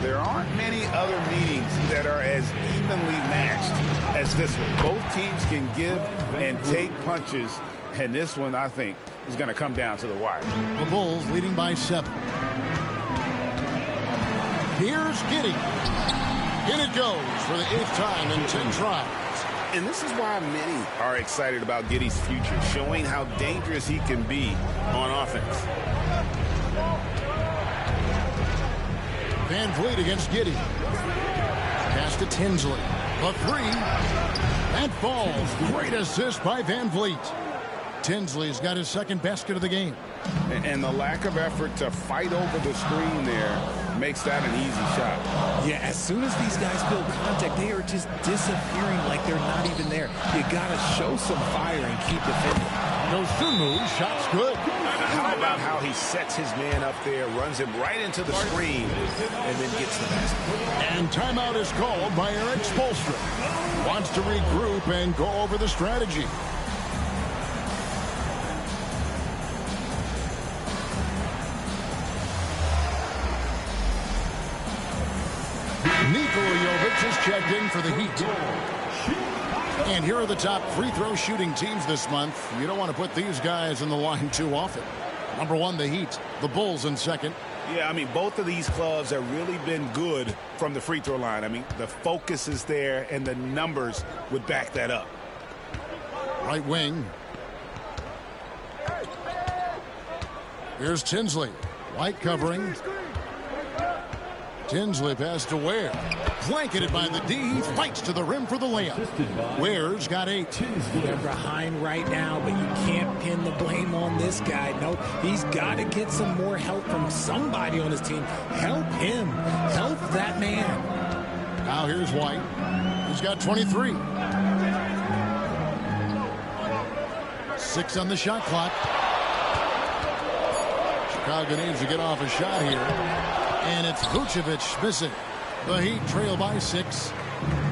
there aren't many other meetings that are as evenly matched as this one. Both teams can give and take punches, and this one, I think, is going to come down to the wire. The Bulls leading by 7. Here's Giddey. In it goes for the 8th time in 10 tries. And this is why many are excited about Giddey's future, showing how dangerous he can be on offense. Van Vliet against Giddey. Pass to Tinsley. A 3. That falls. Great assist by Van Vliet. Tinsley's got his 2nd basket of the game. And the lack of effort to fight over the screen there makes that an easy shot. Yeah, as soon as these guys feel contact, they are just disappearing like they're not even there. You got to show some fire and keep defending. Dosunmu, shot's good. How about how he sets his man up there, runs him right into the screen, and then gets the basket. And timeout is called by Eric Spoelstra. Wants to regroup and go over the strategy. Nikola Jovic is checked in for the Heat. And here are the top free throw shooting teams this month. You don't want to put these guys in the line too often. Number 1, the Heat. The Bulls in 2nd. Yeah, I mean, both of these clubs have really been good from the free throw line. I mean, the focus is there, and the numbers would back that up. Right wing. Here's Tinsley. White covering. Tinsley pass to Ware. Blanketed by the D. He fights to the rim for the layup. Ware's got 8. They're behind right now, but you can't pin the blame on this guy. Nope. He's got to get some more help from somebody on his team. Help him. Help that man. Now here's White. He's got 23. 6 on the shot clock. Chicago needs to get off a shot here. And it's Vucevic missing. The Heat trail by 6.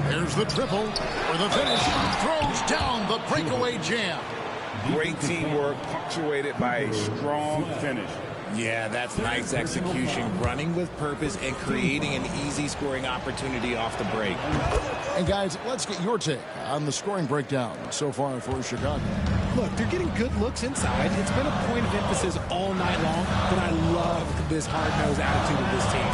There's the triple for the finish. Throws down the breakaway jam. Great teamwork punctuated by a strong finish. Yeah, that's nice execution, running with purpose and creating an easy scoring opportunity off the break. And guys, let's get your take on the scoring breakdown so far for Chicago. Look, they're getting good looks inside. It's been a point of emphasis all night long, but I love this hard-nosed attitude of this team.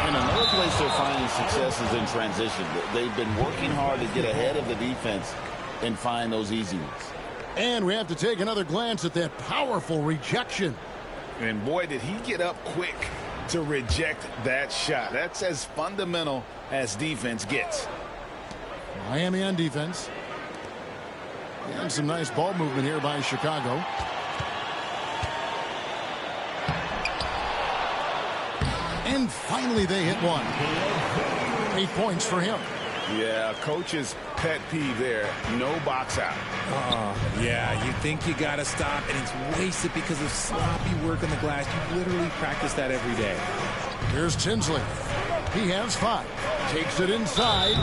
And another place they're finding success is in transition. They've been working hard to get ahead of the defense and find those easy ones. And we have to take another glance at that powerful rejection. And boy, did he get up quick to reject that shot. That's as fundamental as defense gets. Miami on defense. And some nice ball movement here by Chicago. And finally they hit one. 8 points for him. Yeah, coach's pet peeve there. No box out. Yeah, you think you got to stop, and it's wasted because of sloppy work on the glass. You literally practice that every day. Here's Tinsley. He has 5. Takes it inside.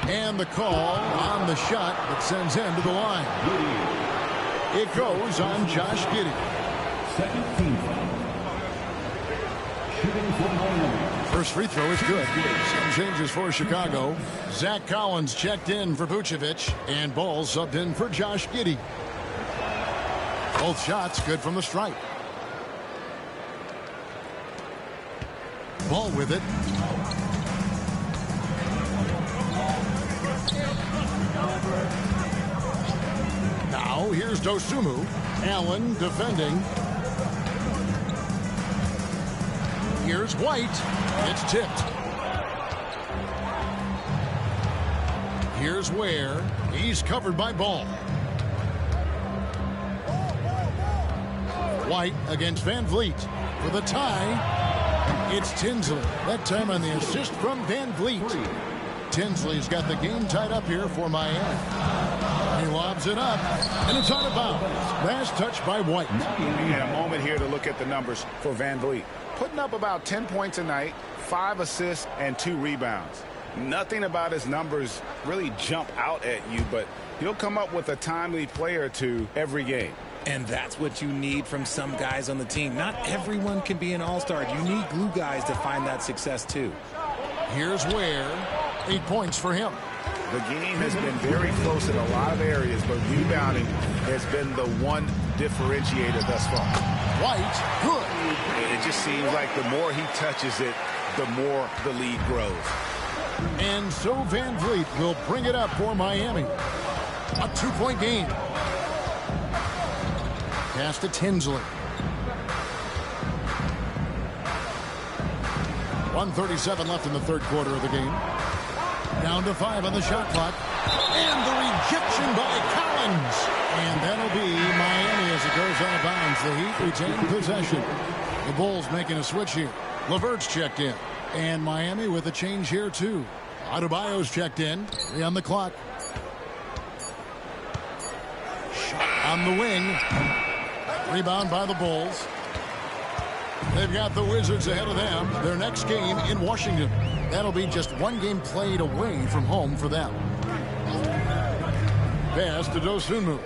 And the call on the shot that sends him to the line. It goes on Josh Giddey. Second team foul. Shooting for Miami. First free throw is good. Some changes for Chicago. Zach Collins checked in for Vucevic, and Ball subbed in for Josh Giddey. Both shots good from the stripe. Ball with it. Now here's Dosunmu. Allen defending. Here's White. It's tipped. Here's Ware. He's covered by Ball. White against Van Vliet for the tie. It's Tinsley. That time on the assist from Van Vliet. Tinsley's got the game tied up here for Miami. He lobs it up, and it's out of bounds. Last touch by White. We had a moment here to look at the numbers for Van Vliet. Putting up about 10 points a night, 5 assists, and 2 rebounds. Nothing about his numbers really jump out at you, but he'll come up with a timely play or two every game. And that's what you need from some guys on the team. Not everyone can be an all-star. You need glue guys to find that success, too. Here's Ware. 8 points for him. The game has been very close in a lot of areas, but rebounding has been the one differentiator thus far. White, good. It just seems like the more he touches it, the more the lead grows. And so Van Vliet will bring it up for Miami. A 2-point game. Pass to Tinsley. 1:37 left in the third quarter of the game. Down to 5 on the shot clock. And the rejection by Collins. And that'll be Miami as it goes out of bounds. The Heat retain possession. The Bulls making a switch here. LeVert's checked in. And Miami with a change here, too. Adebayo's checked in. 3 on the clock. Shot on the wing. Rebound by the Bulls. They've got the Wizards ahead of them. Their next game in Washington. That'll be just 1 game played away from home for them. Pass to Dosunmu.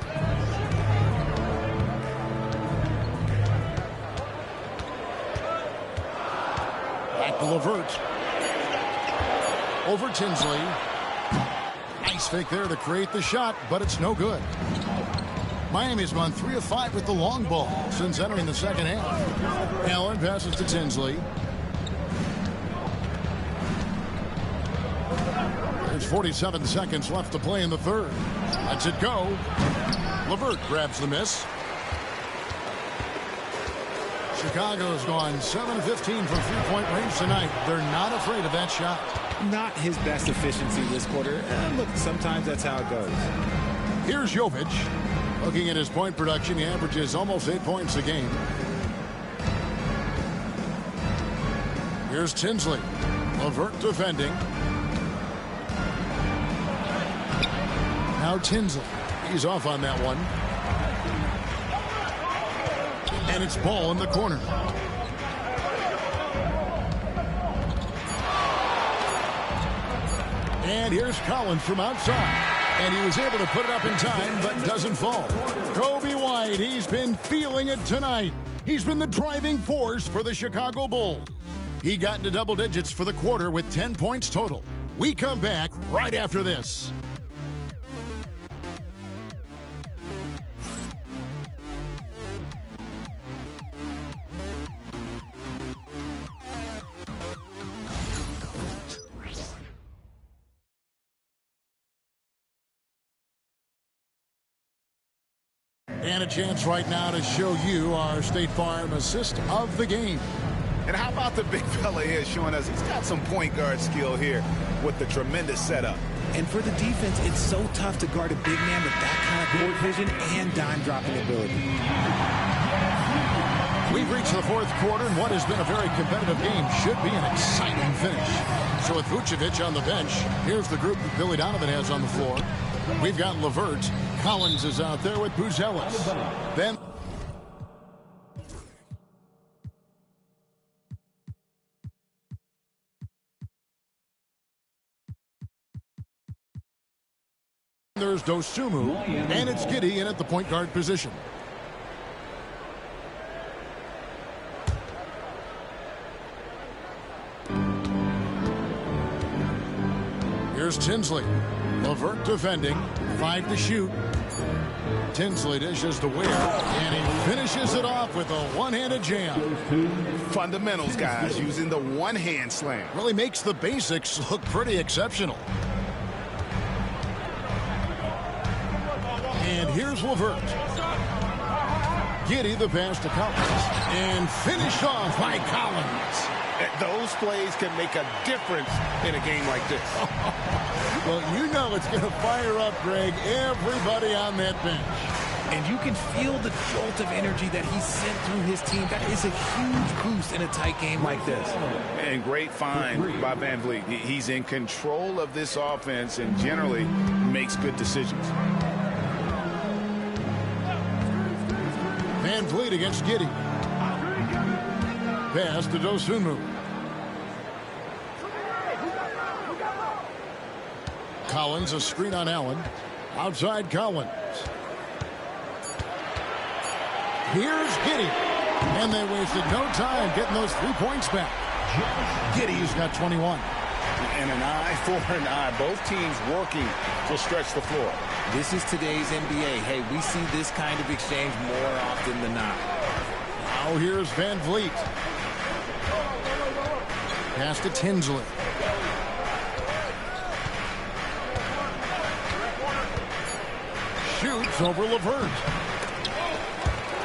Back to LeVert. Over Tinsley. Nice fake there to create the shot, but it's no good. Miami's gone 3 of 5 with the long ball since entering the second half. Allen passes to Tinsley. There's 47 seconds left to play in the third. Lets it go. LeVert grabs the miss. Chicago's gone 7-15 from 3-point range tonight. They're not afraid of that shot. Not his best efficiency this quarter. Look, sometimes that's how it goes. Here's Jovic. Looking at his point production, he averages almost 8 points a game. Here's Tinsley. LeVert defending. Now Tinsley. He's off on that one. And it's Ball in the corner. And here's Collins from outside. And he was able to put it up in time, but doesn't fall. Kobe White, he's been feeling it tonight. He's been the driving force for the Chicago Bulls. He got into double digits for the quarter with 10 points total. We come back right after this. And a chance right now to show you our State Farm assist of the game. And how about the big fella here showing us he's got some point guard skill here with the tremendous setup. And for the defense, it's so tough to guard a big man with that kind of court vision and dime dropping ability. We've reached the fourth quarter, and what has been a very competitive game should be an exciting finish. So with Vucevic on the bench, here's the group that Billy Donovan has on the floor. We've got LeVert. Collins is out there with Buzelis. Then there's Dosunmu, and it's Giddey in at the point guard position. Here's Tinsley. LeVert defending. 5 to shoot. Tinsley dishes to Weir, and he finishes it off with a one-handed jam. Fundamentals, guys, using the one-hand slam. Really makes the basics look pretty exceptional. And here's LeVert. Giddey the pass to Collins. And finished off by Collins. Those plays can make a difference in a game like this. Well, you know it's going to fire up, Greg, everybody on that bench. And you can feel the jolt of energy that he sent through his team. That is a huge boost in a tight game like this. And great find by Van Vliet. He's in control of this offense and generally makes good decisions. Van Vliet against Giddey. Pass to Dosunmu. Collins, a screen on Allen. Outside Collins. Here's Giddey. And they wasted no time getting those 3 points back. Giddey's got 21. And an eye for an eye. Both teams working to stretch the floor. This is today's NBA. Hey, we see this kind of exchange more often than not. Now here's Van Vliet. Pass to Tinsley. Shoots over LeVert.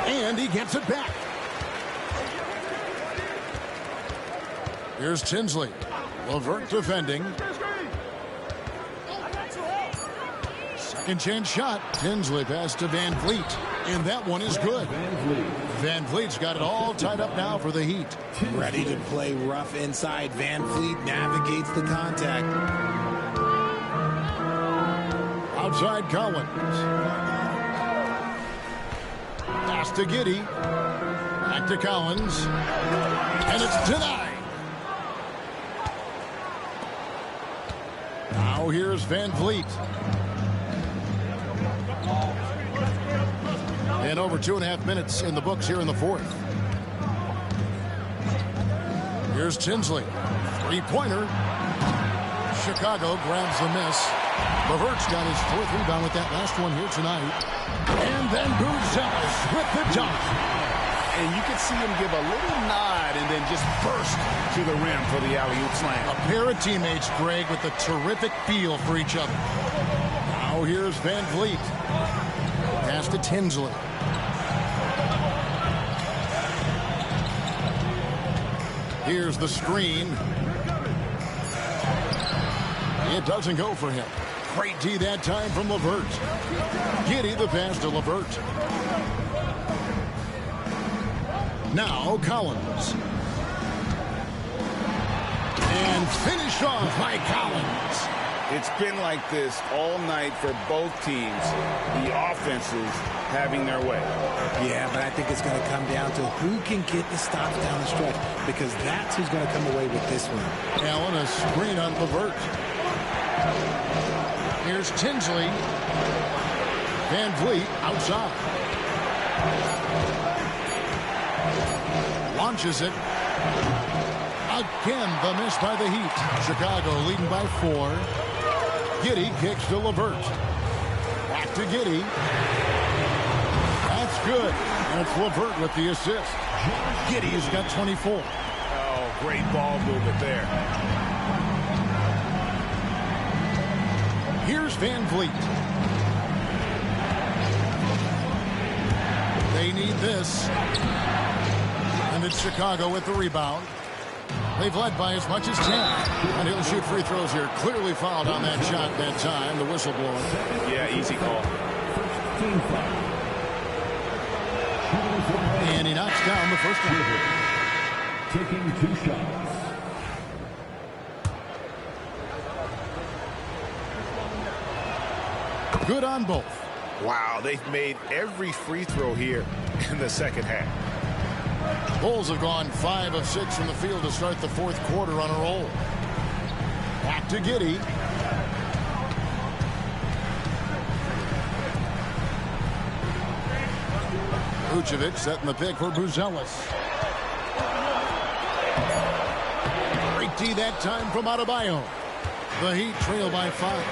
And he gets it back. Here's Tinsley. LeVert defending. Second chance shot. Tinsley pass to Van Vliet. And that one is good. Van Vliet's got it all tied up now for the Heat. Ready to play rough inside. Van Vliet navigates the contact. Outside Collins. Pass to Giddey. Back to Collins. And it's denied. Now here's Van Vliet. And over 2.5 minutes in the books here in the fourth. Here's Tinsley. Three-pointer. Chicago grabs the miss. LeVert's got his fourth rebound with that last one here tonight. And then Buzelis with the dunk. And you can see him give a little nod and then just burst to the rim for the alley-oop slam. A pair of teammates, Greg, with a terrific feel for each other. Now here's Van Vliet. Pass to Tinsley. Here's the screen. It doesn't go for him. Great D that time from LeVert. Giddey the pass to LeVert. Now Collins. And finish off by Collins. It's been like this all night for both teams. The offenses having their way. Yeah, but I think it's going to come down to who can get the stops down the stretch, because that's who's going to come away with this one. Allen, a screen on LeVert. Here's Tinsley. Van Vliet outside. launches it. Again, the miss by the Heat. Chicago leading by 4. Giddey kicks to LeVert. Back to Giddey. That's good. And it's LeVert with the assist. Giddey's got 24. Oh, great ball movement there. Here's Van Vliet. They need this. And it's Chicago with the rebound. They've led by as much as 10. And he'll shoot free throws here. Clearly fouled on that shot that time. The whistle blowing. Yeah, easy call. And he knocks down the first one. Taking 2 shots. Good on both. Wow, they've made every free throw here in the second half. Bulls have gone 5 of 6 from the field to start the fourth quarter on a roll. Back to Giddey. Vucevic setting the pick for Buzelis. Great D that time from Adebayo. The Heat trail by 5.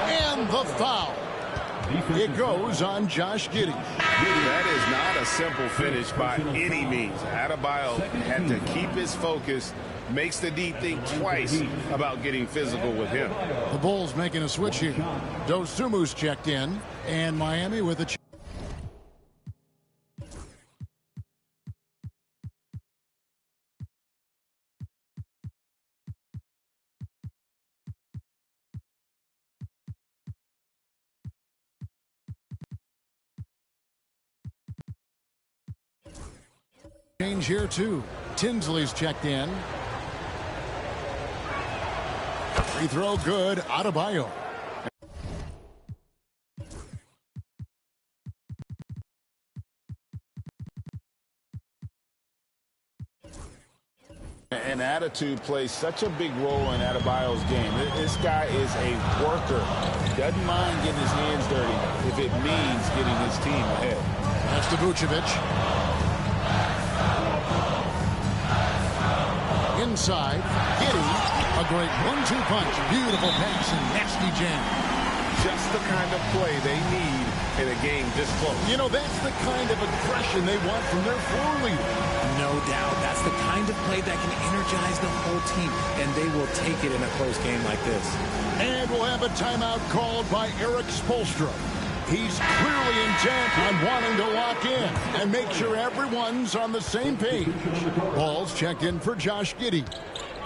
And the foul. It goes on Josh Giddey. That is not a simple finish by any means. Adebayo had to keep his focus, makes the D think twice about getting physical with him. The Bulls making a switch here. Dosumu's checked in, and Miami with a change here too. Tinsley's checked in. Free throw good. Adebayo. And attitude plays such a big role in Adebayo's game. This guy is a worker. Doesn't mind getting his hands dirty if it means getting his team ahead. That's to Vucevic. Inside, Giddey, a great 1-2 punch, beautiful pass and nasty jam. Just the kind of play they need in a game this close. You know, that's the kind of aggression they want from their floor leader. No doubt. That's the kind of play that can energize the whole team, and they will take it in a close game like this. And we'll have a timeout called by Erik Spoelstra. He's clearly intent on wanting to lock in and make sure everyone's on the same page. Ball's checked in for Josh Giddey.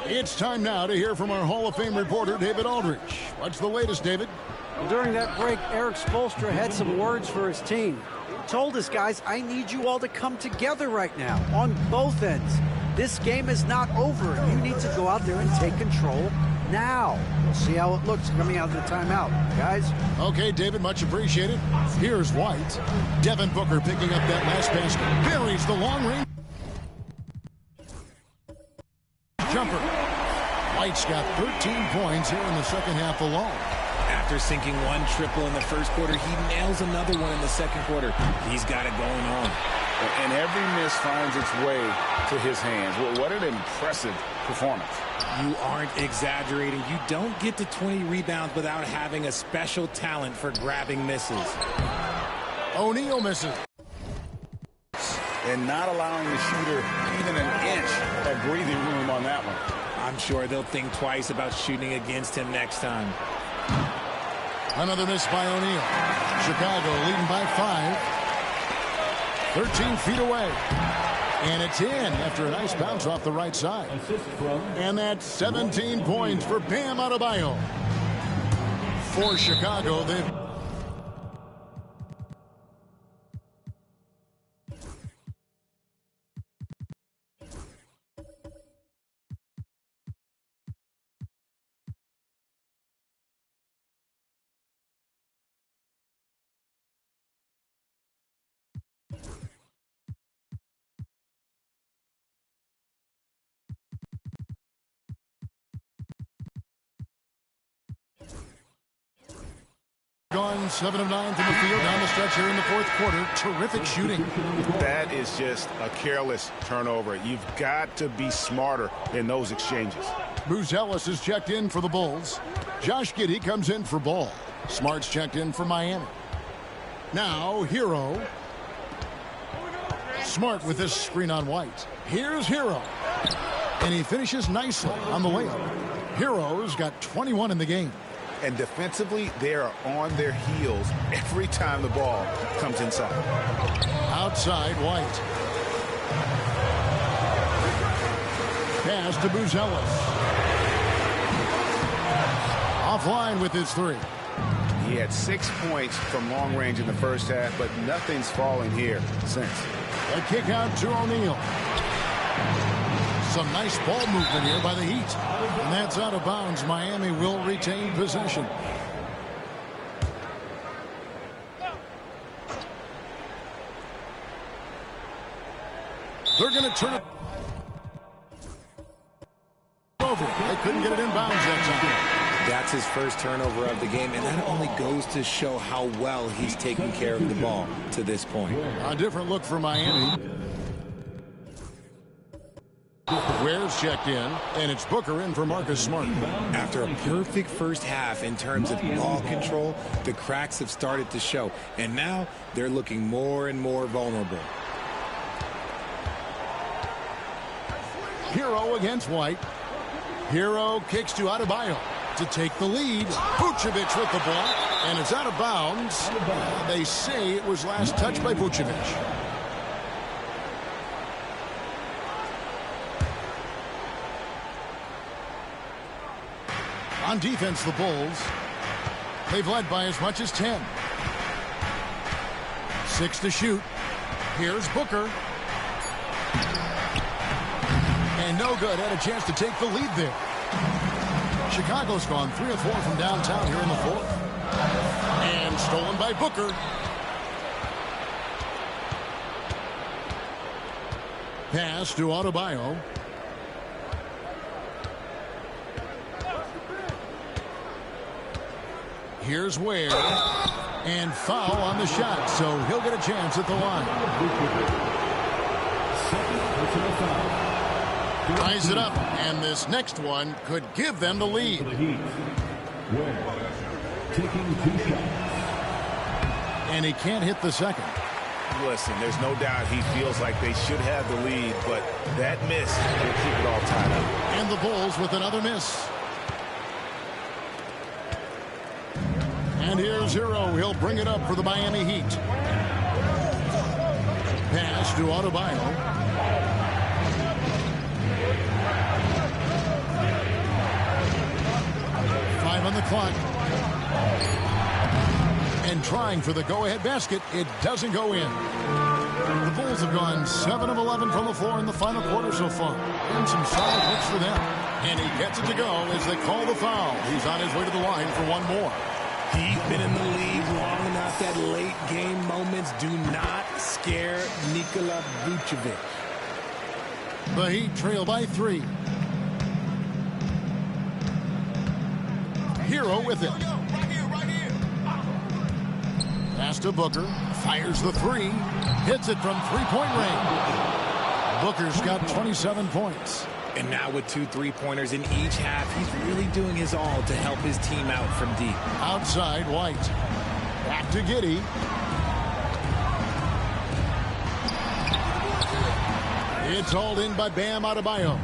It's time now to hear from our Hall of Fame reporter, David Aldridge. What's the latest, David? During that break, Erik Spoelstra had some words for his team. He told his guys, I need you all to come together right now on both ends. This game is not over. You need to go out there and take control now. We'll see how it looks coming out of the timeout, guys. Okay, David, much appreciated. Here's White. Devin Booker picking up that last basket. Buries the long range jumper. White's got 13 points here in the second half alone. After sinking 1 triple in the first quarter, he nails another one in the second quarter. He's got it going on. And every miss finds its way to his hands. Well, what an impressive performance. You aren't exaggerating. You don't get to 20 rebounds without having a special talent for grabbing misses. O'Neal misses. And not allowing the shooter even an inch of breathing room on that one. I'm sure they'll think twice about shooting against him next time. Another miss by O'Neal. Chicago leading by 5. 13 feet away. And it's in after a nice bounce off the right side. And that's 17 points for Bam Adebayo. For Chicago, they've Gone 7 of 9 from the field down the stretch here in the fourth quarter. Terrific shooting. That is just a careless turnover. You've got to be smarter in those exchanges. Booz Ellis is checked in for the Bulls. Josh Giddey comes in for Ball. Smart's checked in for Miami. Now, Hero. Smart with this screen on White. Here's Hero. And he finishes nicely on the layup. Hero's got 21 in the game. And defensively, they are on their heels every time the ball comes inside. Outside, White. Pass to Booz Ellis. Offline with his three. He had 6 points from long range in the first half, but nothing's falling here since. A kick out to O'Neal. Some nice ball movement here by the Heat. And that's out of bounds. Miami will retain possession. They're going to turn it over. They couldn't get it in bounds that time. That's his first turnover of the game, and that only goes to show how well he's taken care of the ball to this point. A different look for Miami. Ware's checked in, and it's Booker in for Marcus Smart. After a perfect first half in terms of ball control, the cracks have started to show, and now they're looking more and more vulnerable. Hero against White. Hero kicks to Adebayo to take the lead. Vucevic with the ball, and it's out of bounds. They say it was last touched by Vucevic. On defense, the Bulls, they've led by as much as 10. 6 to shoot. Here's Booker. And no good. Had a chance to take the lead there. Chicago's gone 3 of 4 from downtown here in the fourth. And stolen by Booker. Pass to Adebayo. Here's Ware. And foul on the shot, so he'll get a chance at the line. Ties it up, and this next one could give them the lead. And he can't hit the second. Listen, there's no doubt he feels like they should have the lead, but that miss will keep it all tied up. And the Bulls with another miss. And here's Hero. He'll bring it up for the Miami Heat. Pass to Adebayo. On the clock. And trying for the go-ahead basket. It doesn't go in. The Bulls have gone 7 of 11 from the floor in the final quarter so far. And some solid hits for them. And he gets it to go as they call the foul. He's on his way to the line for one more. He's been in the league long enough that late game moments do not scare Nikola Vucevic. The Heat trail by 3. Hero with it. Pass to Booker. Fires the 3. Hits it from three-point range. Booker's got 27 points. And now with 2 3-pointers in each half, he's really doing his all to help his team out from deep. Outside, White. Back to Giddey. It's hauled in by Bam Adebayo.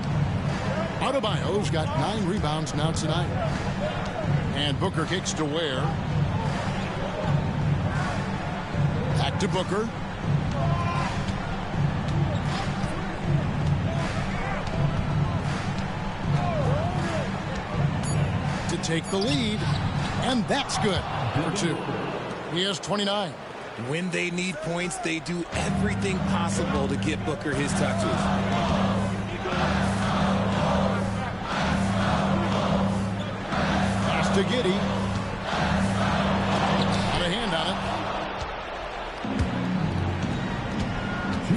Adebayo's got 9 rebounds now tonight. And Booker kicks to Ware. Back to Booker. To take the lead. And that's good for 2. He has 29. When they need points, they do everything possible to get Booker his touches. To Giddey. Got a hand on it.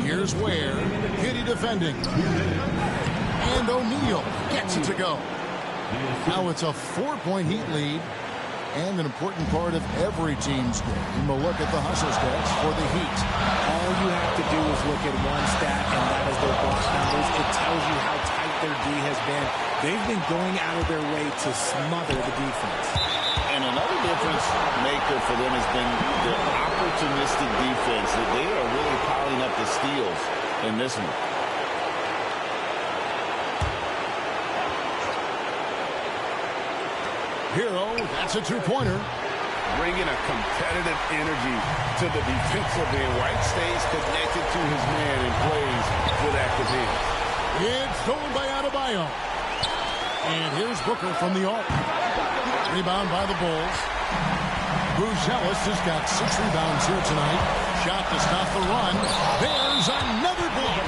Here's Ware. Giddey defending. And O'Neal gets it to go. Now it's a 4-point Heat lead. And an important part of every team's game. A look at the hustle stats for the Heat. All you have to do is look at one stat, and that is their block numbers. It tells you how tight their D has been. They've been going out of their way to smother the defense. And another difference maker for them has been the opportunistic defense. They are really piling up the steals in this one. Hero, that's a two-pointer. Bringing a competitive energy to the defensive end. White stays connected to his man and plays with active hands. It's stolen by Adebayo. And here's Booker from the arc. Rebound by the Bulls. Bruce Ellis has got 6 rebounds here tonight. Shot to stop the run. There's another block.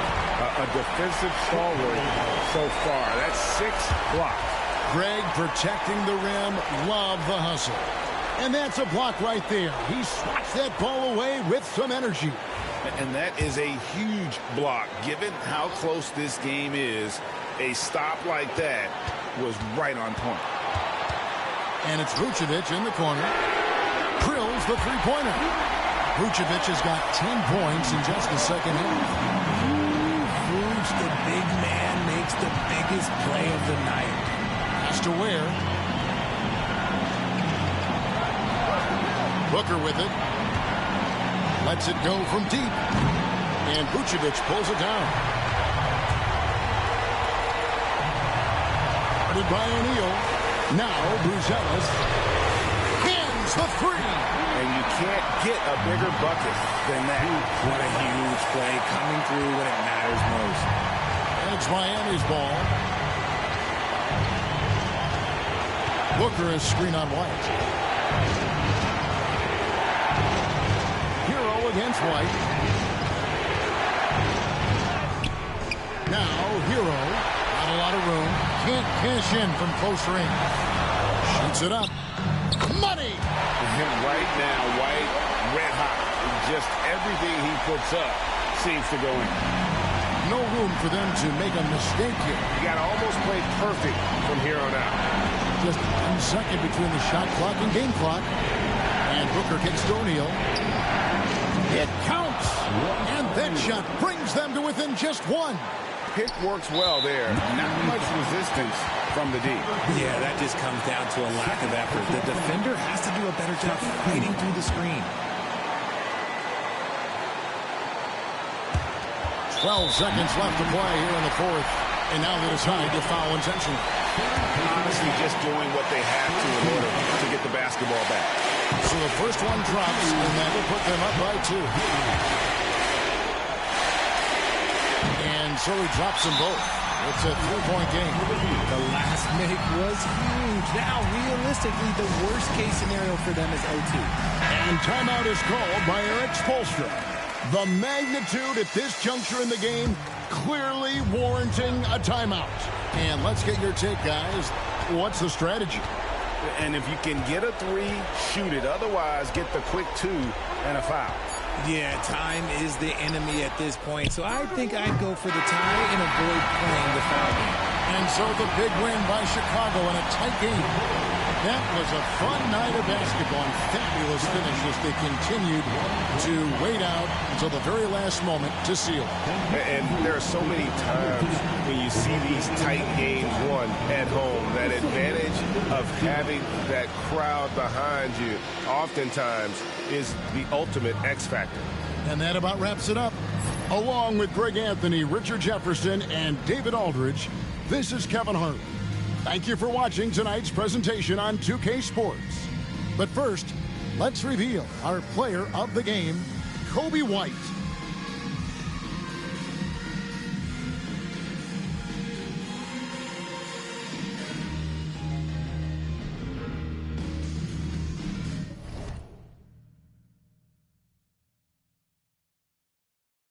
A defensive stalwart so far. That's 6 blocks. Greg protecting the rim. Love the hustle. And that's a block right there. He swats that ball away with some energy. And that is a huge block. Given how close this game is, a stop like that was right on point. And it's Vucevic in the corner. Drills the three-pointer. Vucevic has got 10 points in just the second half. Vuce, the big man, makes the biggest play of the night. Has to wear. Booker with it. Lets it go from deep. And Vucevic pulls it down. Guarded by O'Neal. Now Bruce Ellis hands the three. And you can't get a bigger bucket than that. What a huge play coming through when it matters most. And it's Miami's ball. Booker is screen on White. Hero against White. Now Hero, not a lot of room. Can't cash in from close range. Shoots it up. Money! Right now, White, red hot. Just everything he puts up seems to go in. No room for them to make a mistake here. You got to almost play perfect from here on out. Just 1 second between the shot clock and game clock. And Booker kicks to O'Neal. It counts! And that shot brings them to within just 1. Pick works well there. Not much resistance from the D. Yeah, that just comes down to a lack of effort. The defender has to do a better job fighting through the screen. 12 seconds left to play here in the fourth. And now they decide to foul intentionally. Honestly, just doing what they have to in order to get the basketball back. So the first one drops, and that will put them up by 2. And so he drops them both. It's a 3-point game. The last make was huge. Now, realistically, the worst-case scenario for them is OT. And timeout is called by Eric Spoelstra. The magnitude at this juncture in the game clearly warranting a timeout. And let's get your take, guys. What's the strategy? And if you can get a 3, shoot it. Otherwise, get the quick 2 and a foul. Yeah, time is the enemy at this point. So I think I'd go for the tie and avoid playing the foul game. And so the big win by Chicago in a tight game. That was a fun night of basketball and fabulous finish as they continued to wait out until the very last moment to seal. And there are so many times when you see these tight games won at home, that advantage of having that crowd behind you oftentimes is the ultimate X factor. And that about wraps it up. Along with Greg Anthony, Richard Jefferson, and David Aldridge, this is Kevin Hart. Thank you for watching tonight's presentation on 2K Sports. But first, let's reveal our player of the game, Coby White.